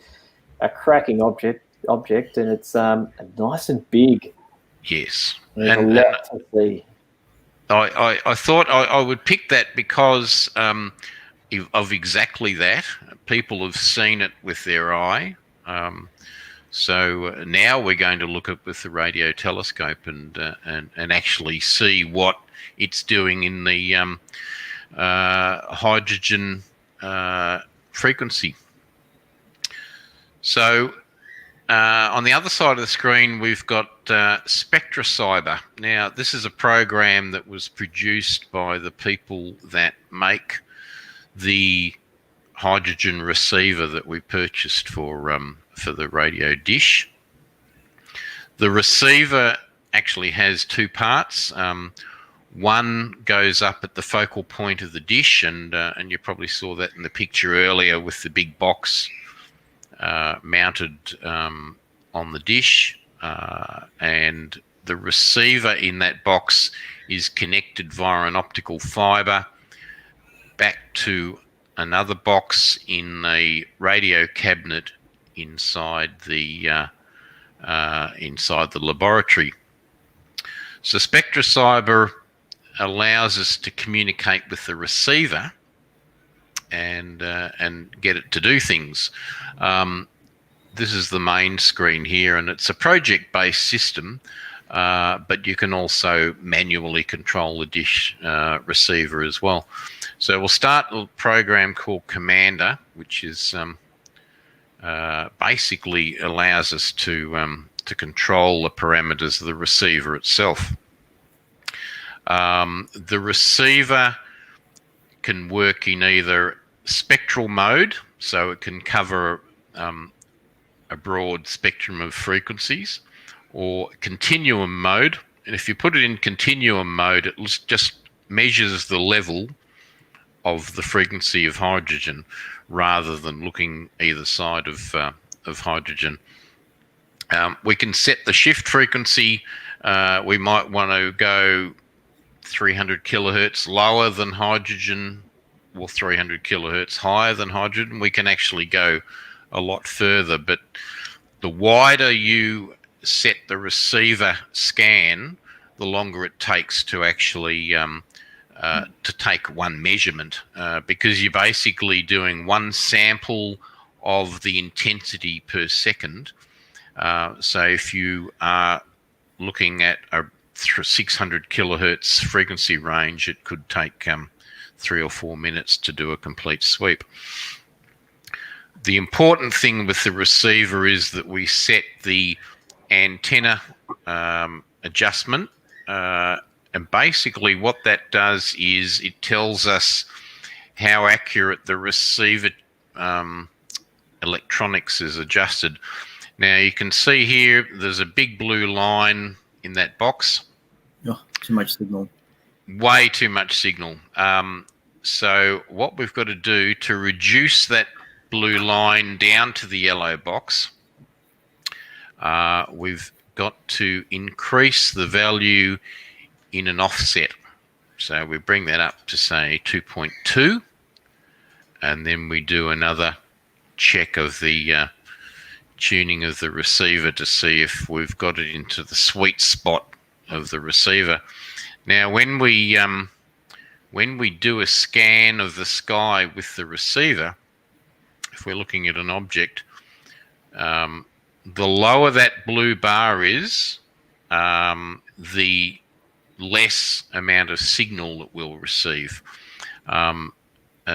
cracking object, and it's nice and big. Yes, There's a lot to see. I thought I would pick that because of exactly that. People have seen it with their eye. So now we're going to look at with the radio telescope and actually see what it's doing in the hydrogen frequency. So on the other side of the screen, we've got SpectraCyber. Now, this is a program that was produced by the people that make the hydrogen receiver that we purchased for the radio dish. The receiver actually has two parts. One goes up at the focal point of the dish, and you probably saw that in the picture earlier with the big box mounted on the dish, and the receiver in that box is connected via an optical fibre back to another box in a radio cabinet inside the laboratory. So SpectraCyber allows us to communicate with the receiver and get it to do things. This is the main screen here, and it's a project-based system, but you can also manually control the dish receiver as well. So we'll start a program called Commander, which is basically allows us to control the parameters of the receiver itself. The receiver can work in either spectral mode, so it can cover a broad spectrum of frequencies, or continuum mode. And if you put it in continuum mode, it just measures the level of the frequency of hydrogen rather than looking either side of hydrogen. We can set the shift frequency. We might want to go 300 kilohertz lower than hydrogen, or 300 kilohertz higher than hydrogen. We can actually go a lot further, but the wider you set the receiver scan, the longer it takes to actually to take one measurement, because you're basically doing one sample of the intensity per second. So if you are looking at a 600 kilohertz frequency range, it could take 3 or 4 minutes to do a complete sweep. The important thing with the receiver is that we set the antenna adjustment, and basically what that does is it tells us how accurate the receiver electronics is adjusted. Now you can see here there's a big blue line in that box. Oh, too much signal. Way too much signal. So what we've got to do to reduce that blue line down to the yellow box, we've got to increase the value in an offset. So we bring that up to say 2.2, and then we do another check of the tuning of the receiver to see if we've got it into the sweet spot of the receiver. Now when we do a scan of the sky with the receiver, if we're looking at an object, the lower that blue bar is, the less amount of signal that we'll receive.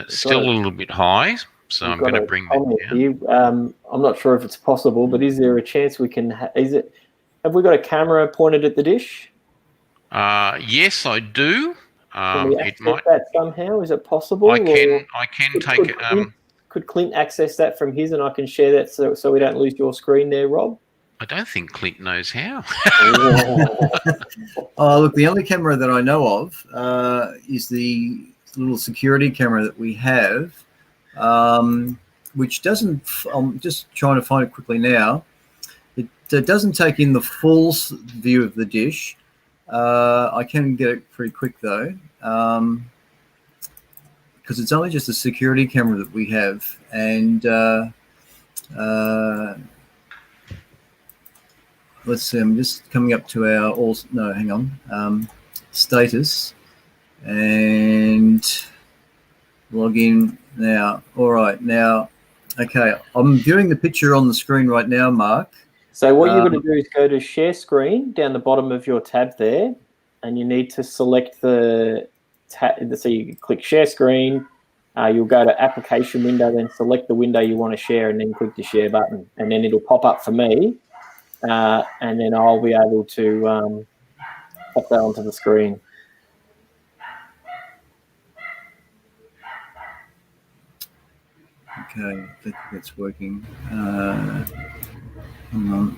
Still a little bit high, so I'm going to bring that down. Here. I'm not sure if it's possible, but is there a chance we can? Have we got a camera pointed at the dish? Yes, I do. Can we access that somehow? Is it possible? I can take it. Could Clint access that from his, and I can share that so we don't lose your screen there, Rob? I don't think Clint knows how. Oh, look, the only camera that I know of is the little security camera that we have, which doesn't, I'm just trying to find it quickly now. It doesn't take in the full view of the dish. I can get it pretty quick though, because it's only just a security camera that we have, and let's see. I'm just coming up to our hang on, status, and log in now. All right, now, okay. I'm viewing the picture on the screen right now, Mark. So what you're going to do is go to share screen down the bottom of your tab there, and you need to select the tab. So you click share screen. You'll go to application window, then select the window you want to share, and then click the share button, and then it'll pop up for me, and then I'll be able to pop that onto the screen. Okay, I think that's working. Hang on.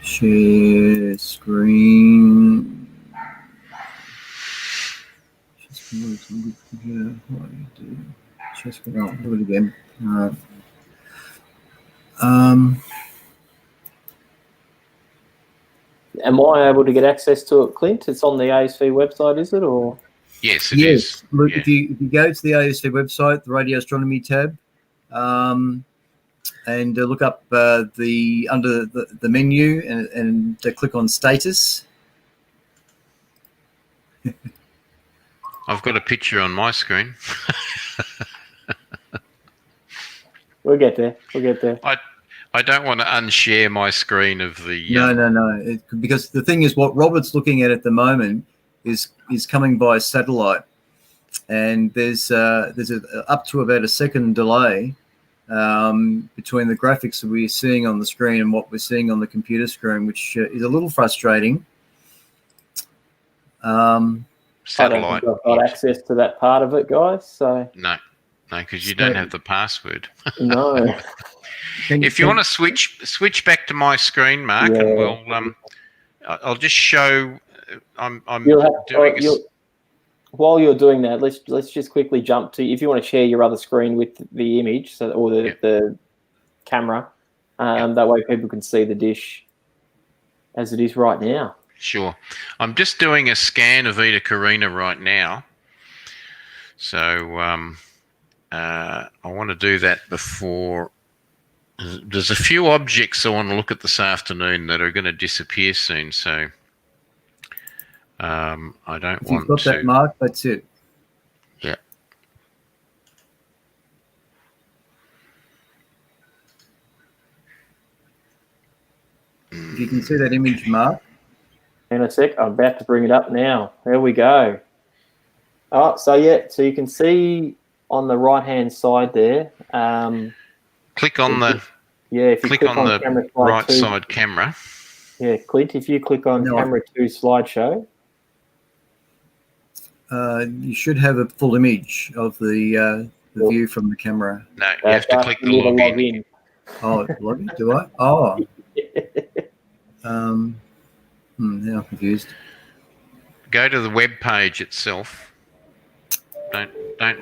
Share screen. Share screen. Oh, do it again. All right. Am I able to get access to it, Clint? It's on the ASV website, is it? Or yes, it is. Look, yeah. if you go to the ASV website, the Radio Astronomy tab, and look up under the menu and click on status. I've got a picture on my screen. We'll get there. We'll get there. I don't want to unshare my screen of the. No. Because the thing is, what Robert's looking at the moment is coming by satellite, and there's up to about a second delay between the graphics that we're seeing on the screen and what we're seeing on the computer screen, which is a little frustrating. Satellite. I don't think I've got access to that part of it, guys. So no, because you don't have the password. No. If you want to switch back to my screen, Mark, Yeah. and we'll I'll just show. I'm doing. While you're doing that, let's just quickly jump to, if you want to share your other screen with the image, or the camera, that way people can see the dish as it is right now. Sure. I'm just doing a scan of Eta Carina right now. So I want to do that before. There's a few objects I want to look at this afternoon that are going to disappear soon. So I don't want to. You've got that, Mark. That's it. Yeah. If you can see that image, Mark. In a sec, I'm about to bring it up now. There we go. Oh, so you can see on the right-hand side there. Click on the. If you click on the camera slide right 2, side camera. Yeah, Clint, if you click on camera 2 slideshow. You should have a full image of the view from the camera. No, you have to click the login. Oh, login? Do I? Oh. Now I'm confused. Go to the web page itself. Don't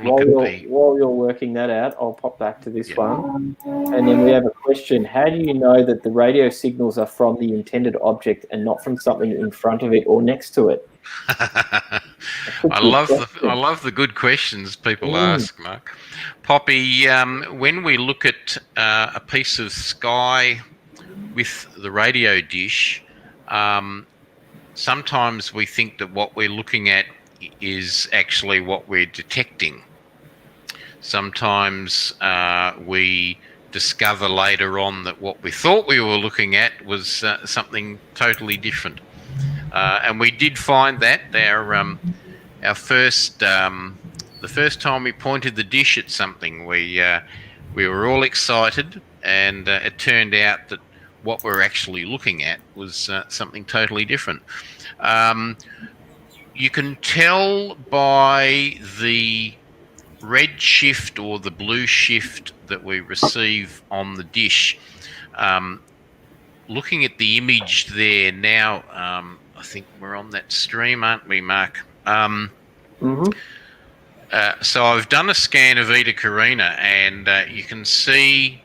look at the. While you're working that out, I'll pop back to this one. And then we have a question. How do you know that the radio signals are from the intended object and not from something in front of it or next to it? I love the good questions people ask, Mark. Poppy, when we look at a piece of sky with the radio dish, sometimes we think that what we're looking at is actually what we're detecting. Sometimes we discover later on that what we thought we were looking at was something totally different. And we did find that our first the first time we pointed the dish at something, we were all excited, and it turned out that what we're actually looking at was something totally different. You can tell by the red shift or the blue shift that we receive on the dish. Looking at the image there now, I think we're on that stream, aren't we, Mark? So I've done a scan of Eta Carina, and you can see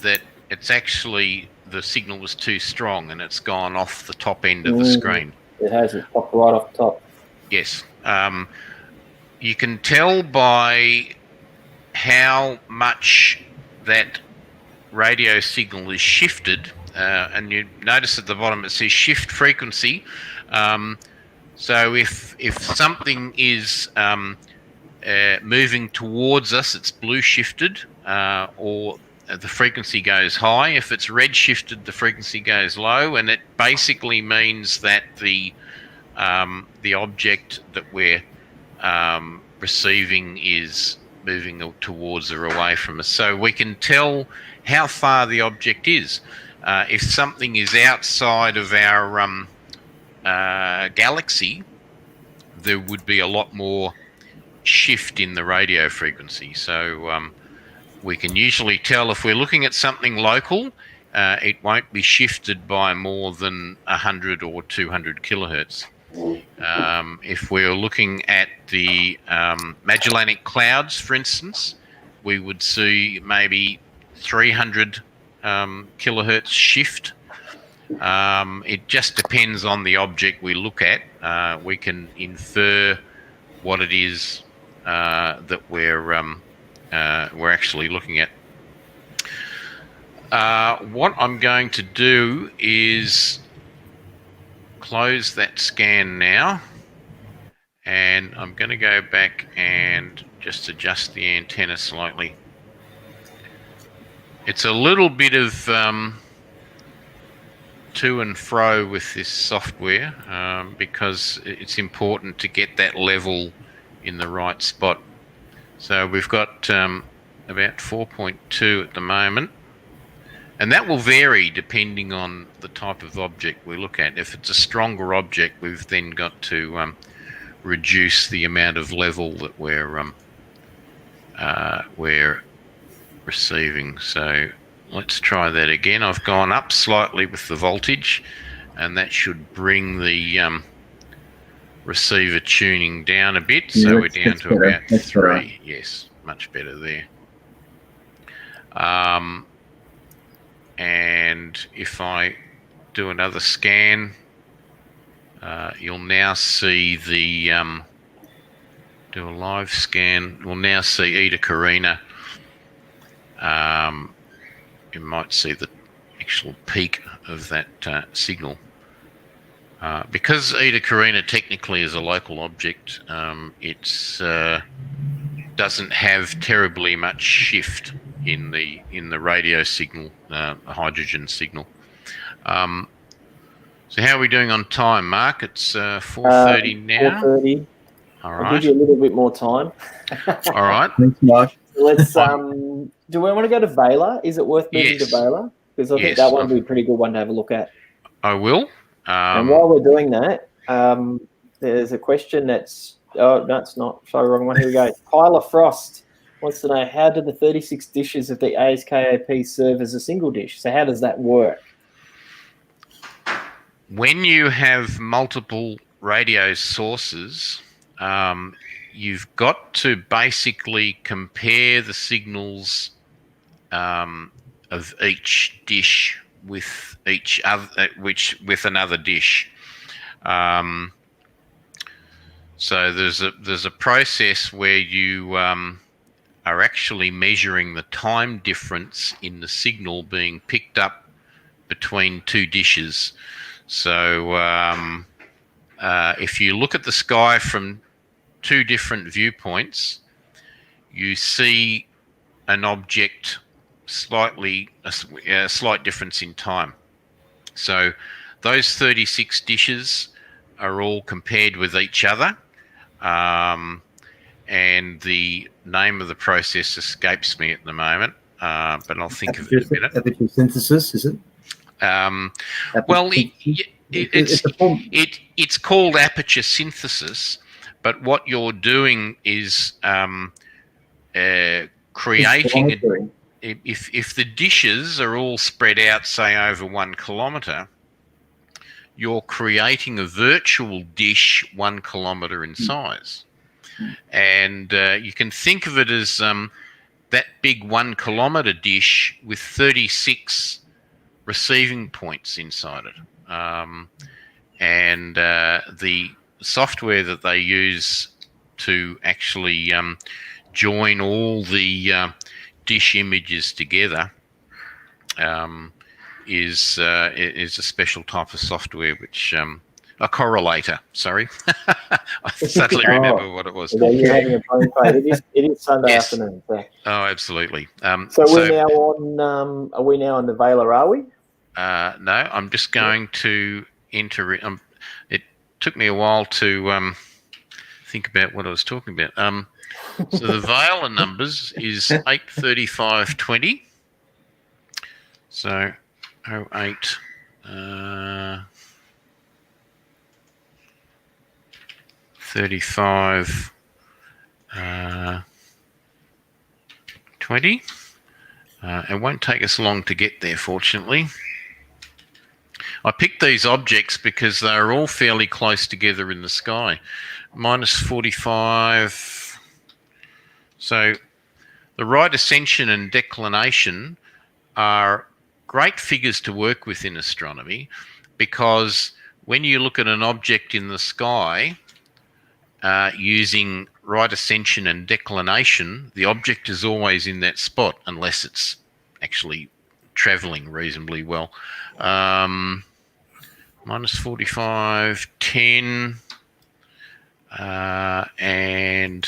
that it's actually the signal was too strong and it's gone off the top end of the screen. It has. It popped right off the top. Yes. You can tell by how much that radio signal is shifted, and you notice at the bottom it says shift frequency. So if something is moving towards us, it's blue shifted, or the frequency goes high. If it's red shifted, the frequency goes low, and it basically means that the object that we're receiving is moving towards or away from us. So we can tell how far the object is. If something is outside of our galaxy, there would be a lot more shift in the radio frequency. So we can usually tell if we're looking at something local, it won't be shifted by more than 100 or 200 kilohertz. If we're looking at the Magellanic Clouds, for instance, we would see maybe 300 kilohertz shift. It just depends on the object we look at. We can infer what it is that we're actually looking at. What I'm going to do is close that scan now, and I'm going to go back and just adjust the antenna slightly. It's a little bit of to and fro with this software because it's important to get that level in the right spot. So we've got about 4.2 at the moment. And that will vary depending on the type of object we look at. If it's a stronger object, we've then got to reduce the amount of level that we're receiving. So let's try that again. I've gone up slightly with the voltage, and that should bring the receiver tuning down a bit. So we're down to about 3. Yes, much better there. And if I do another scan, you'll now see the, do a live scan, we'll now see Eta Carina. You might see the actual peak of that signal. Because Eta Carina technically is a local object, it doesn't have terribly much shift in the radio signal, hydrogen signal. So how are we doing on time, Mark? It's 4:30 now. 4:30. All I'll right. give you a little bit more time. All right. Thanks, Mark. Let's. Do we want to go to Vela? Is it worth moving to Vela? Because I think that one would be a pretty good one to have a look at. I will. And while we're doing that, there's a question that's. Oh, no, it's not. Sorry, wrong one. Here we go. Kyla Frost wants to know, how do the 36 dishes of the ASKAP serve as a single dish? So how does that work? When you have multiple radio sources, you've got to basically compare the signals of each dish with each other, with another dish. So there's a process where you are actually measuring the time difference in the signal being picked up between two dishes. So if you look at the sky from two different viewpoints, you see an object a slight difference in time. So those 36 dishes are all compared with each other, and the name of the process escapes me at the moment, but I'll think of it in a minute. Aperture synthesis, is it? Well, it's called aperture synthesis, but what you're doing is creating if the dishes are all spread out, say over 1 kilometre, you're creating a virtual dish 1 kilometre in size. And you can think of it as that big 1 kilometre dish with 36 receiving points inside it. And the software that they use to actually join all the dish images together is a special type of software, which a correlator. Sorry, I suddenly remember what it was. Yeah, you're having a brain fade. It is Sunday afternoon. So. Oh, absolutely. So we're now on. Are we now on the Vela? Are we? No, I'm just going to enter it. It took me a while to think about what I was talking about. So the Vela numbers is 83520. So 08 35 20. It won't take us long to get there, fortunately. I picked these objects because they're all fairly close together in the sky. Minus 45. So the right ascension and declination are great figures to work with in astronomy, because when you look at an object in the sky using right ascension and declination, the object is always in that spot unless it's actually traveling reasonably well. Minus 45, 10, and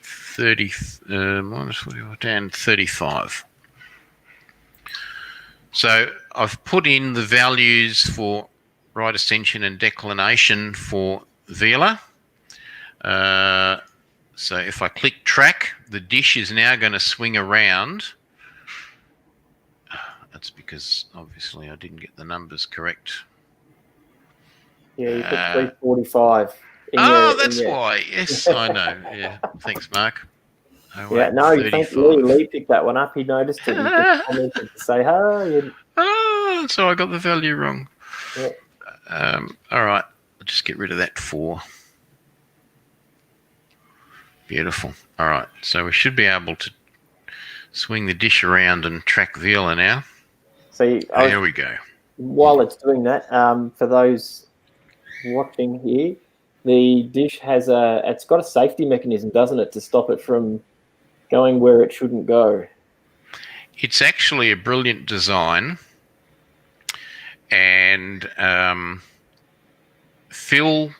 30, minus 45, 10, 35. So I've put in the values for right ascension and declination for Vela. So if I click track, the dish is now going to swing around. That's because obviously I didn't get the numbers correct. Yeah, you put 345. That's why. Yes, I know. Yeah, thanks, Mark. Yeah, no, thank Lee picked that one up. He noticed it. He just commented to say, so I got the value wrong. Yeah. All right, I'll just get rid of that 4. Beautiful. All right, so we should be able to swing the dish around and track Vela now. So there we go. While it's doing that, for those watching here, the dish has it's got a safety mechanism, doesn't it, to stop it from going where it shouldn't go? It's actually a brilliant design, and Phil,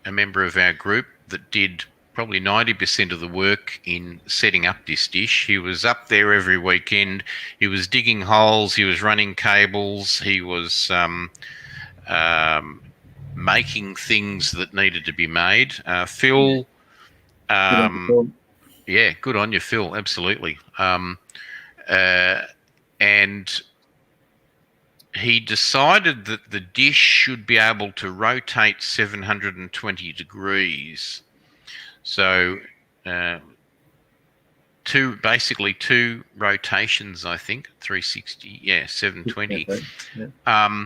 a member of our group that did probably 90% of the work in setting up this dish. He was up there every weekend. He was digging holes. He was running cables. He was making things that needed to be made. Phil, yeah, good on you, Phil. Absolutely. And he decided that the dish should be able to rotate 720 degrees. So basically two rotations, I think, 360, 720. Yeah.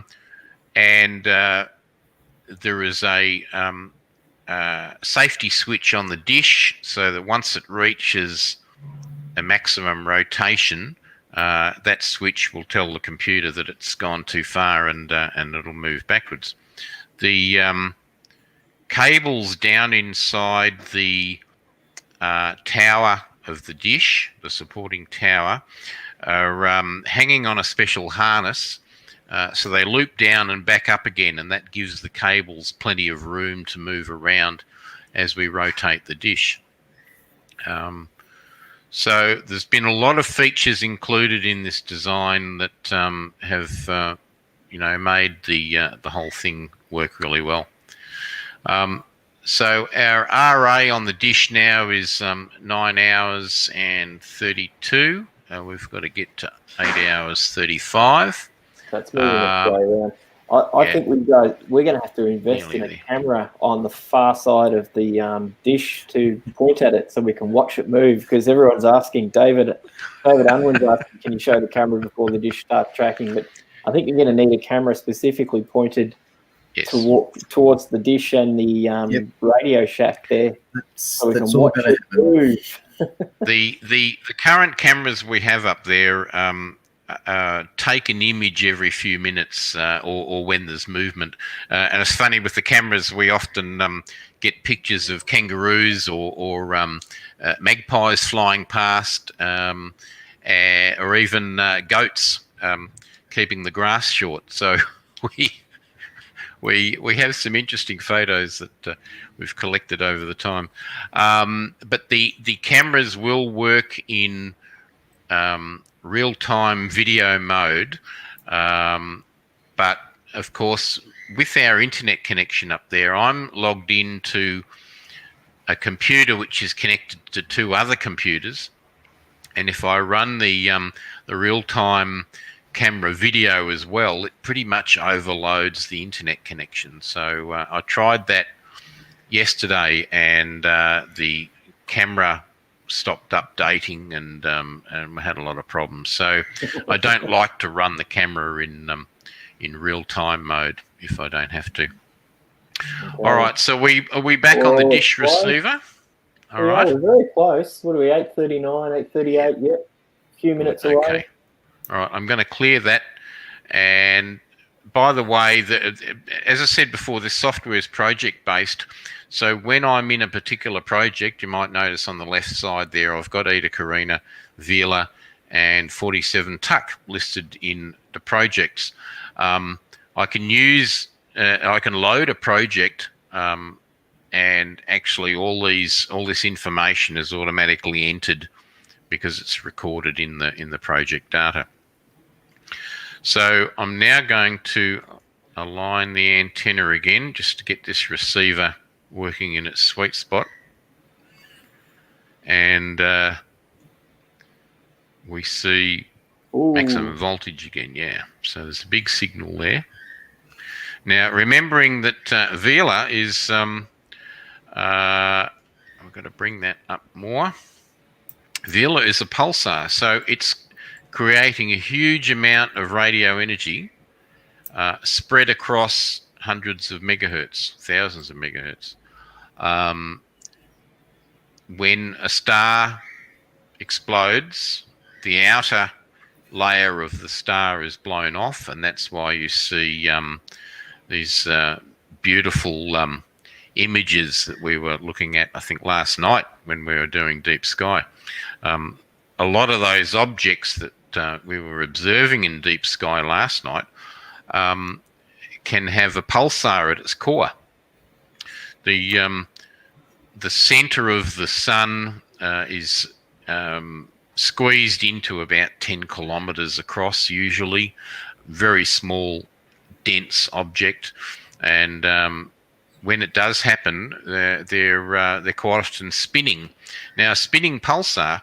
And there is a safety switch on the dish, so that once it reaches a maximum rotation, that switch will tell the computer that it's gone too far, and it'll move backwards. The cables down inside the tower of the dish, the supporting tower, are hanging on a special harness, so they loop down and back up again, and that gives the cables plenty of room to move around as we rotate the dish. So there's been a lot of features included in this design that have made the whole thing work really well. So our RA on the dish now is 9 hours and 32. We've got to get to 8 hours 35. That's moving its way around. I think we're going to have to invest in a camera on the far side of the dish to point at it so we can watch it move, because everyone's asking, David Unwin's asking, can you show the camera before the dish starts tracking? But I think you're going to need a camera specifically pointed towards the dish and the Radio Shack there, so we can watch it move. The current cameras we have up there take an image every few minutes or when there's movement. And it's funny with the cameras, we often get pictures of kangaroos or magpies flying past, or even goats keeping the grass short. So we have some interesting photos that we've collected over the time. But the cameras will work in real-time video mode, but of course with our internet connection up there, I'm logged into a computer which is connected to two other computers, and if I run the real-time camera video as well, it pretty much overloads the internet connection. So I tried that yesterday, and the camera stopped updating, and we had a lot of problems. So I don't like to run the camera in real-time mode if I don't have to. Okay. All right, so are we back on the dish receiver? All right. We're very close. What are we, 8:39, 8:38? Yep, a few minutes away. Okay. All right, I'm going to clear that. And by the way, as I said before, this software is project-based. So when I'm in a particular project, you might notice on the left side there, I've got Eta Carina, Vela, and 47 Tuck listed in the projects. I can load a project, and actually all this information is automatically entered because it's recorded in the project data. So I'm now going to align the antenna again just to get this receiver working in its sweet spot. And we see maximum voltage again, yeah. So there's a big signal there. Now, remembering that Vela is, I've got to bring that up more. Vela is a pulsar, so it's creating a huge amount of radio energy spread across hundreds of megahertz, thousands of megahertz. When a star explodes, the outer layer of the star is blown off, and that's why you see these beautiful images that we were looking at, I think, last night when we were doing deep sky. A lot of those objects that we were observing in deep sky last night can have a pulsar at its core. The center of the sun is squeezed into about 10 kilometers across, usually. Very small, dense object, and when it does happen, they're quite often spinning. Now, a spinning pulsar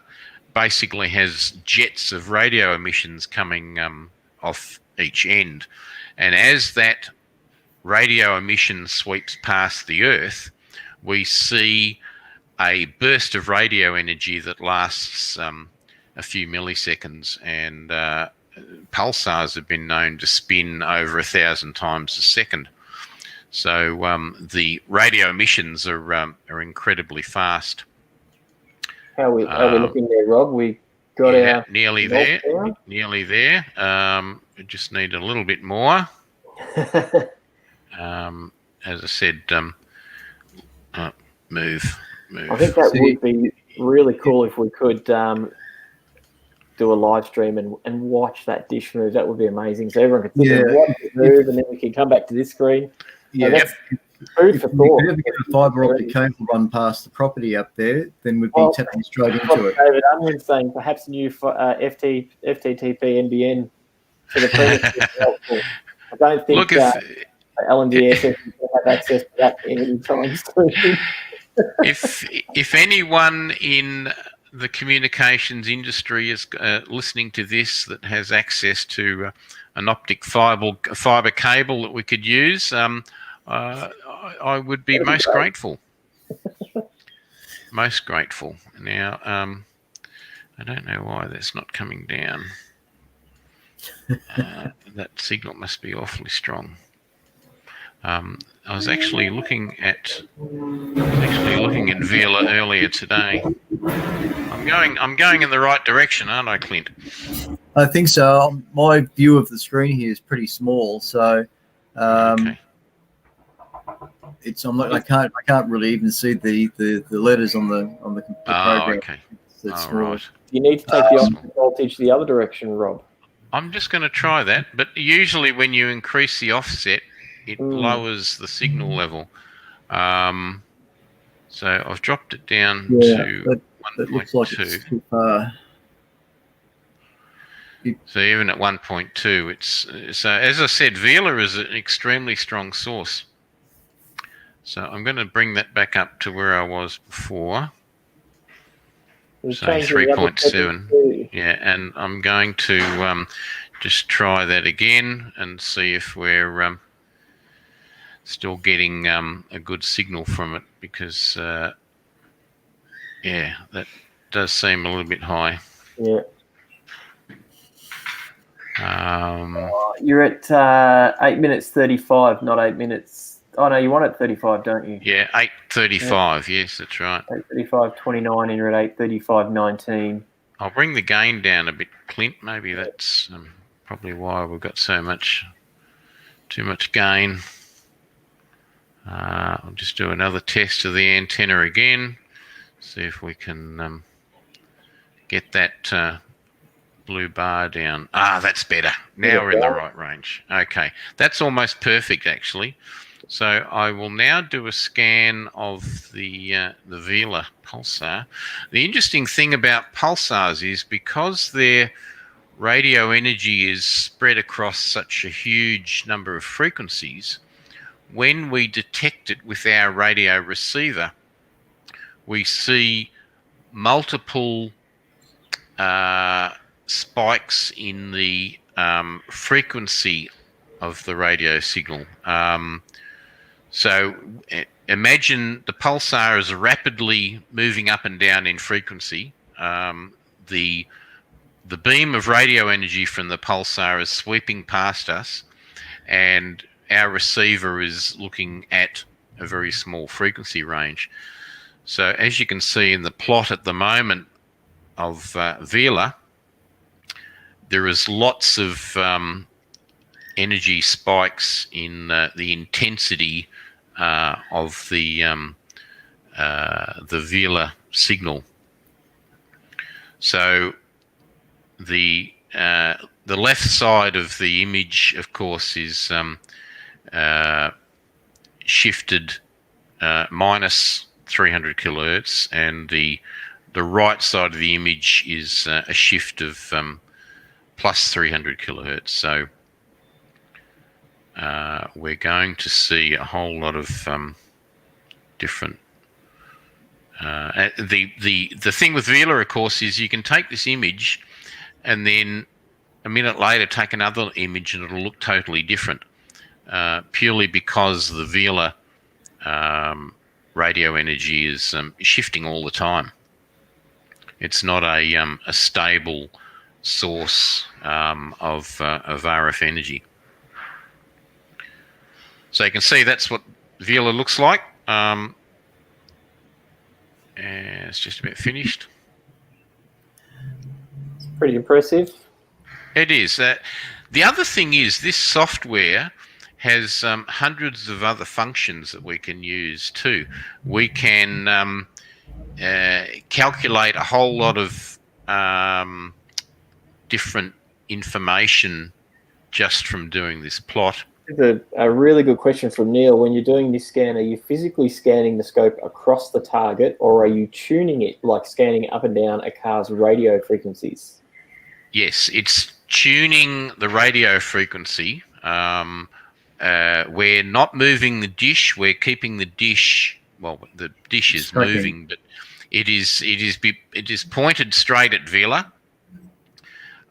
basically has jets of radio emissions coming off each end, and as that radio emission sweeps past the Earth, we see a burst of radio energy that lasts a few milliseconds, and pulsars have been known to spin over 1,000 times a second. So the radio emissions are incredibly fast. How are we looking there, Rob? We got our nearly there. Down. Nearly there. We just need a little bit more. As I said, move. I think that would be really cool if we could do a live stream and watch that dish move. That would be amazing. So everyone could watch it move, and then we can come back to this screen. Yeah, that's food for thought. If we get a fibre optic cable run past the property up there, then we'd be tapping straight into it. David Unwin saying perhaps a new FTTP NBN for the premises is helpful. I don't think LNDS will have access to that anytime soon. If anyone in the communications industry is listening to this that has access to an optic fibre cable that we could use, I would be most grateful. Most grateful. Now, I don't know why that's not coming down. That signal must be awfully strong. I was actually looking at Vela earlier today. I'm going in the right direction, aren't I, Clint? I think so. My view of the screen here is pretty small, so Okay. I can't really even see the letters on the program. Okay. It's All small. right. You need to take the offset voltage the other direction, Rob. I'm just going to try that, but usually when you increase the offset, it lowers the signal level. So I've dropped it down to that looks like it's 1.2. too far. So even at 1.2, it's so as I said, Vela is an extremely strong source. So I'm going to bring that back up to where I was before. Say 3.7. Yeah, and I'm going to just try that again and see if we're still getting a good signal from it, because yeah, that does seem a little bit high. Yeah. You're at 8 minutes 35, not 8 minutes. Oh no, you want it 35, don't you? Yeah, 8:35. Yeah. Yes, that's right. 8:35:29, and you're at 8:35:19. I'll bring the gain down a bit, Clint. Maybe that's probably why we've got too much gain. I'll just do another test of the antenna again. See if we can get that blue bar down. That's better. Now we're in the right range. Okay, that's almost perfect actually. So I will now do a scan of the Vela pulsar. The interesting thing about pulsars is because their radio energy is spread across such a huge number of frequencies, when we detect it with our radio receiver, we see multiple spikes in the frequency of the radio signal. So imagine the pulsar is rapidly moving up and down in frequency. The beam of radio energy from the pulsar is sweeping past us, and our receiver is looking at a very small frequency range. So as you can see in the plot at the moment of Vela, there is lots of energy spikes in the intensity of the Vela signal. So the left side of the image, of course, is shifted minus 300 kilohertz, and the right side of the image is a shift of plus 300 kilohertz. So we're going to see a whole lot of different. The thing with Vela, of course, is you can take this image and then a minute later take another image and it'll look totally different, purely because the Vela radio energy is shifting all the time. It's not a stable source of RF energy. So you can see that's what Vela looks like. And it's just about finished. Pretty impressive. It is. The other thing is this software has hundreds of other functions that we can use too. We can calculate a whole lot of different information just from doing this plot. A really good question from Neil. When you're doing this scan, are you physically scanning the scope across the target, or are you tuning it, like scanning up and down a car's radio frequencies? Yes, it's tuning the radio frequency. We're not moving the dish. We're keeping the dish. Well, the dish is moving, but it is pointed straight at Vela.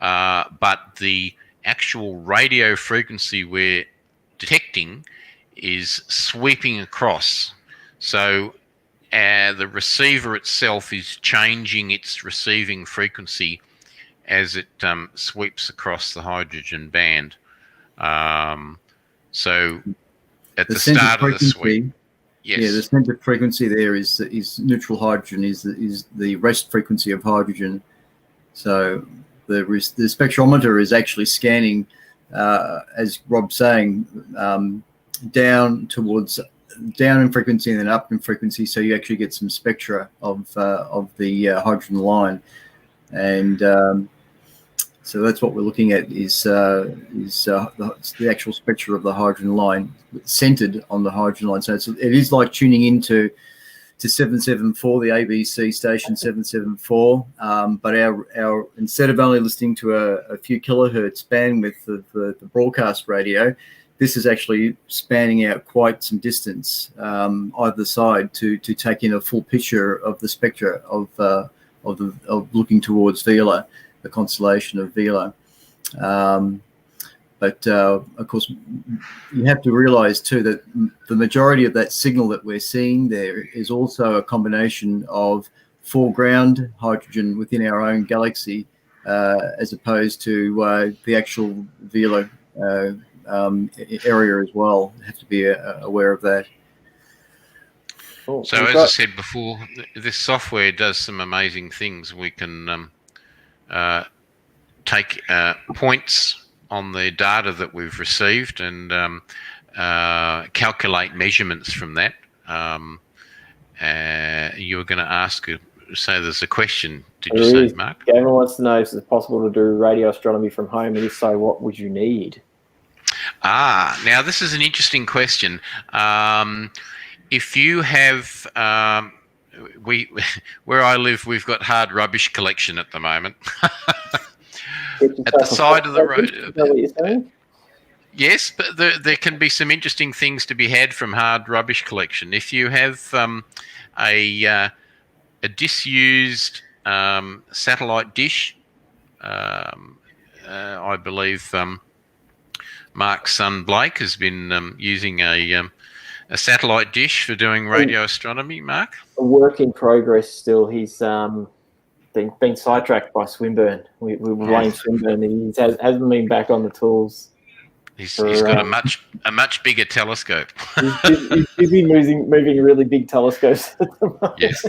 But the actual radio frequency we're detecting is sweeping across. So the receiver itself is changing its receiving frequency as it sweeps across the hydrogen band. So at the start of the sweep, yes. Yeah, the center frequency there is neutral hydrogen, is the rest frequency of hydrogen. So the spectrometer is actually scanning, as Rob's saying, down in frequency and then up in frequency, so you actually get some spectra of the hydrogen line, and so that's what we're looking at is the actual spectra of the hydrogen line centered on the hydrogen line. So it is like tuning into 774, the ABC station 774, but our instead of only listening to a few kilohertz bandwidth of the broadcast radio, this is actually spanning out quite some distance either side to take in a full picture of the spectra of looking towards Vela, the constellation of Vela. But of course, you have to realize too that the majority of that signal that we're seeing there is also a combination of foreground hydrogen within our own galaxy, as opposed to the actual Vela area as well. You have to be aware of that. Cool. So as I said before, this software does some amazing things. We can take points on the data that we've received and calculate measurements from that. You were going to ask, so there's a question, did you say, Mark? Gavin wants to know if it's possible to do radio astronomy from home, and if so, what would you need? Now this is an interesting question. If you have, where I live, we've got hard rubbish collection at the moment. At the side of the road. Is that what you're saying? Yes, but there can be some interesting things to be had from hard rubbish collection. If you have a disused satellite dish, I believe Mark's son Blake has been using a satellite dish for doing radio astronomy. Mark, a work in progress still. He's been sidetracked by Swinburne. We blame Swinburne. He hasn't been back on the tools. He's got a much bigger telescope. He's busy moving really big telescopes at the moment. Yes.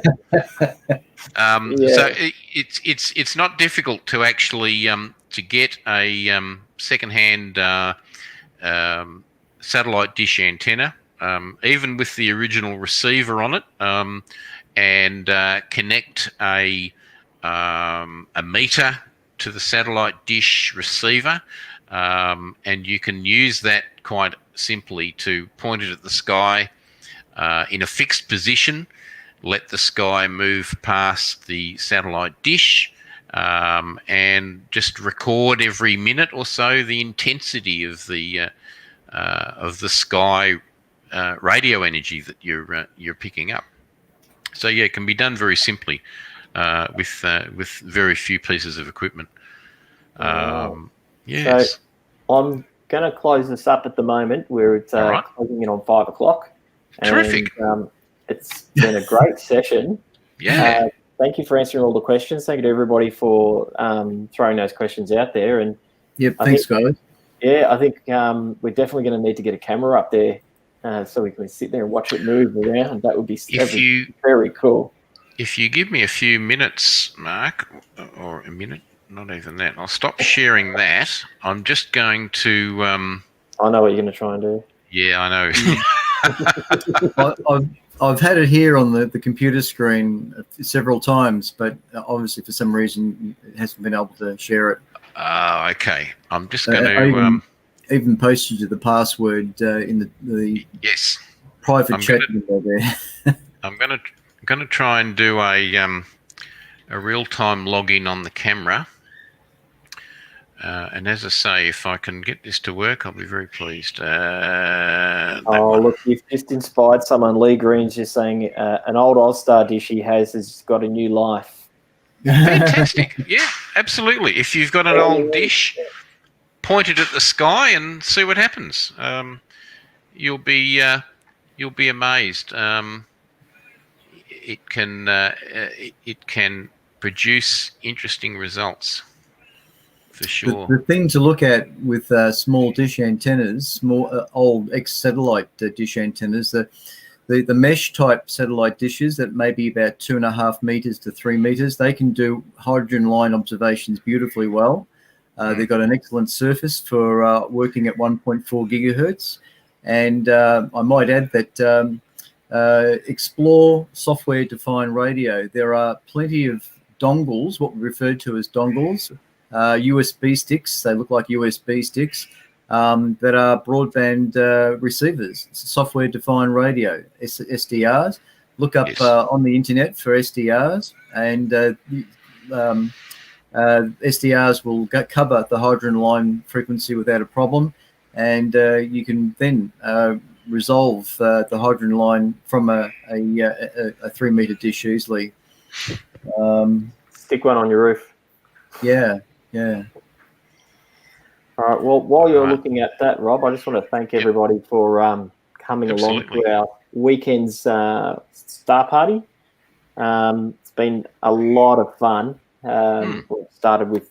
So it's not difficult to actually to get a secondhand satellite dish antenna, even with the original receiver on it, and connect a meter to the satellite dish receiver, and you can use that quite simply to point it at the sky in a fixed position, let the sky move past the satellite dish, and just record every minute or so the intensity of the sky radio energy that you're picking up. So yeah, it can be done very simply with very few pieces of equipment. Yes. So I'm going to close this up at the moment where it's closing in on 5 o'clock. Terrific. And, it's been a great session. Yeah. Thank you for answering all the questions. Thank you to everybody for throwing those questions out there. And thanks, guys. Yeah, I think we're definitely going to need to get a camera up there so we can sit there and watch it move around. That would be very cool. If you give me a few minutes, Mark, or a minute, not even that, I'll stop sharing that. I'm just going to... I know what you're going to try and do. Yeah, I know. I've had it here on the computer screen several times, but obviously for some reason it hasn't been able to share it. Okay. I'm just going to... even posted you the password in the private chat window there. I'm going to try and do a real-time login on the camera. And as I say, if I can get this to work, I'll be very pleased. Look, you've just inspired someone. Lee Green's just saying an old Ozstar dish he has got a new life. Fantastic. Yeah, absolutely. If you've got an old dish, point it at the sky and see what happens. You'll be amazed. It can produce interesting results. For sure. The thing to look at with small dish antennas, small old ex-satellite dish antennas, the The mesh type satellite dishes that may be about 2.5 meters to 3 meters, they can do hydrogen line observations beautifully well. They've got an excellent surface for working at 1.4 gigahertz. And I might add that explore software-defined radio. There are plenty of dongles, what we refer to as dongles, USB sticks. They look like USB sticks. That are broadband receivers, software-defined radio, SDRs. Look up on the internet for SDRs, and SDRs will cover the hydrogen line frequency without a problem, and you can then resolve the hydrogen line from a 3-meter dish easily. Stick one on your roof. Yeah. All right. Well, while you're looking at that, Rob, I just want to thank everybody for coming along to our weekend's star party. It's been a lot of fun. We started with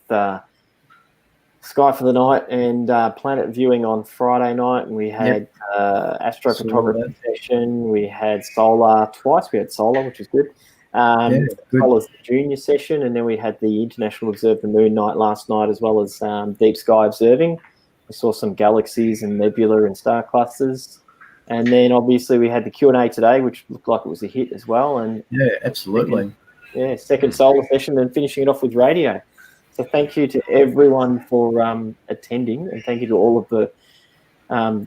Sky for the Night and planet viewing on Friday night, and we had astrophotography session. We had solar twice. We had solar, which was good. As well as the junior session, and then we had the International Observe the Moon night last night, as well as deep sky observing. We saw some galaxies and nebula and star clusters, and then obviously we had the Q&A today, which looked like it was a hit as well. And absolutely. Second solar session, and finishing it off with radio. So thank you to everyone for attending, and thank you to all of the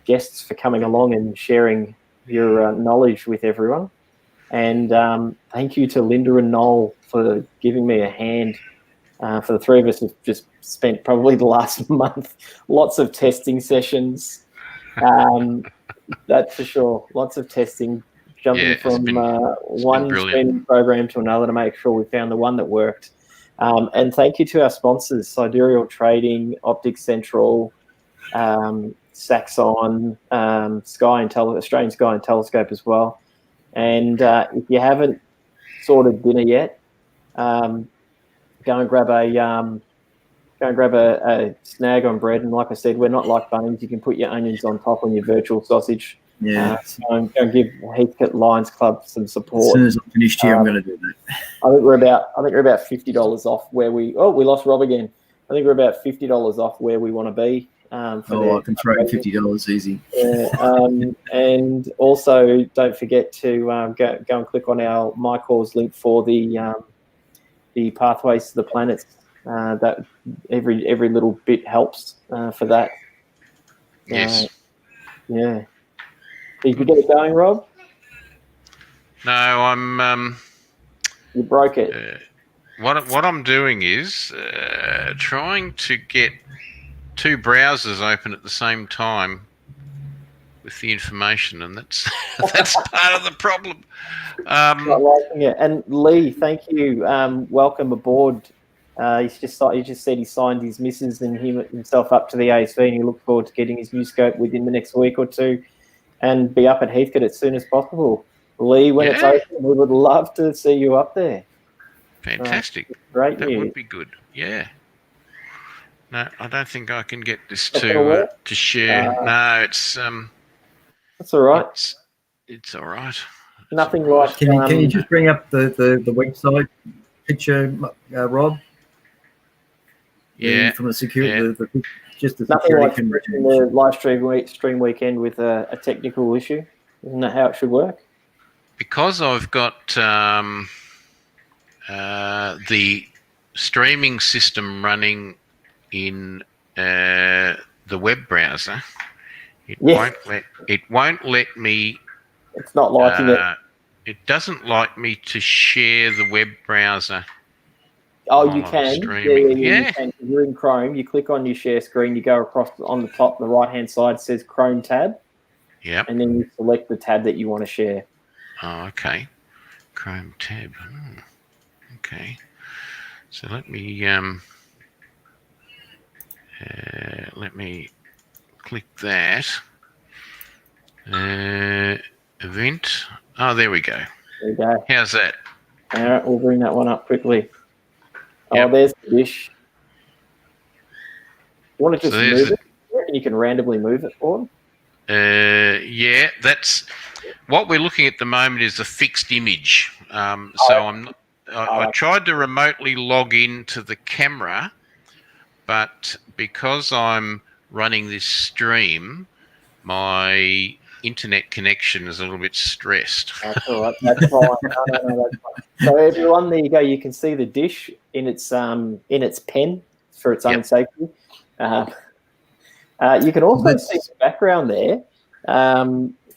guests for coming along and sharing your knowledge with everyone. And thank you to Linda and Noel for giving me a hand. For the three of us, have just spent probably the last month, lots of testing sessions. That's for sure. Lots of testing, jumping from one training program to another to make sure we found the one that worked. And thank you to our sponsors, Sidereal Trading, Optic Central, Saxon, Australian Sky and Telescope as well. And if you haven't sorted dinner yet, go and grab a snag on bread. And like I said, we're not like Bunnings. You can put your onions on top on your virtual sausage. Yeah. So go and give Heathcote Lions Club some support. As soon as I'm finished here, I'm going to do that. I think we're about $50 off where we lost Rob again. I think we're about $50 off where we want to be. I can throw $50 easy. And also don't forget to go and click on our MyCause link for the pathways to the planets. That every little bit helps for that. Yes. Did you get it going, Rob? No, I'm. You broke it. What I'm doing is trying to get 2 browsers open at the same time with the information, and that's part of the problem. Not liking it. And Lee, thank you. Welcome aboard. He just said he signed his missus and himself up to the ASV, and he looked forward to getting his new scope within the next week or two, and be up at Heathcote as soon as possible. Lee, when it's open, we would love to see you up there. Fantastic. Great that news. Would be good. Yeah. No, I don't think I can get this to share. No, it's that's all right. It's all right. Nothing like. Can you just bring up the website picture, Rob? Yeah. From the security, just the nothing security like in the live stream weekend with a technical issue. Isn't that how it should work? Because I've got the streaming system running in the web browser, it won't let me. It's not liking it. It doesn't like me to share the web browser. Oh, you can. Yeah. You can. You're in Chrome. You click on your share screen. You go across on the top, the right-hand side says Chrome tab. Yep. And then you select the tab that you want to share. Oh, okay. Chrome tab. Okay. So let me click that. Event. Oh, there we go. There you go. How's that? All right, we'll bring that one up quickly. Yep. Oh, there's the dish. You want to just move it? You reckon you can randomly move it for them? Yeah, that's what we're looking at the moment is a fixed image. I tried to remotely log into the camera, but because I'm running this stream, my internet connection is a little bit stressed. That's all right. That's fine. No, that's fine. So everyone, there you go. You can see the dish in its pen for its own safety. You can also see the background there.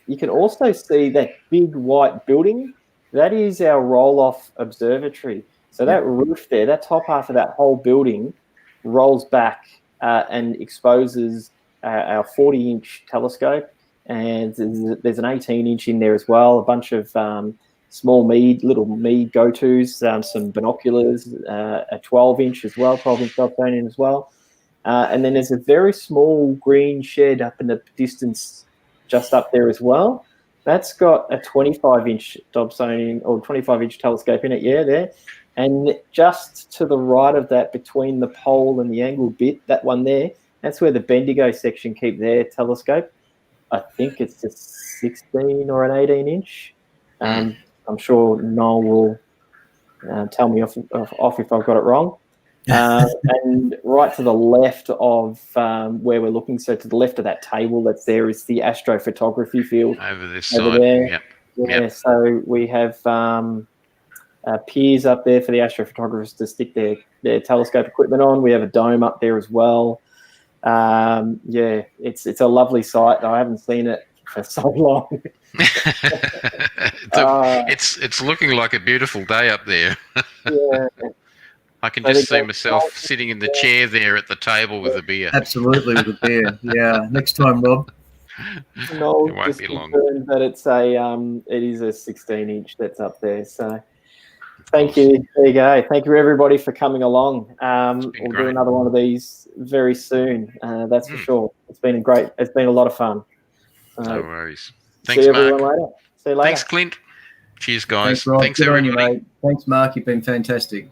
You can also see that big white building. That is our roll-off observatory. So that roof there, that top half of that whole building rolls back and exposes our 40-inch telescope. And there's an 18-inch in there as well, a bunch of small little Meade go-tos, some binoculars, a 12-inch as well, 12-inch Dobsonian as well. And then there's a very small green shed up in the distance just up there as well. That's got a 25-inch Dobsonian or 25-inch telescope in it, there. And just to the right of that, between the pole and the angled bit, that one there, that's where the Bendigo section keep their telescope. I think it's a 16 or an 18-inch. I'm sure Noel will tell me off if I've got it wrong. And right to the left of where we're looking, so to the left of that table that's there is the astrophotography field. Over this over side. there. Yeah, so we have piers up there for the astrophotographers to stick their telescope equipment on. We have a dome up there as well. It's a lovely site. I haven't seen it for so long. It's looking like a beautiful day up there. Yeah. I can just see myself sitting in the chair there at the table with a beer. Absolutely, with a beer. Yeah. Next time, Rob. No, it won't be long. But it is a 16-inch that's up there. So thank you. There you go. Thank you everybody for coming along. We'll do another one of these very soon. That's for sure. It's been a lot of fun. No worries. Thanks, see Mark. everyone later. See you later. Thanks, Clint. Cheers, guys. Thanks, Rob. Thanks Good on you, everybody. mate. Thanks, Mark. You've been fantastic.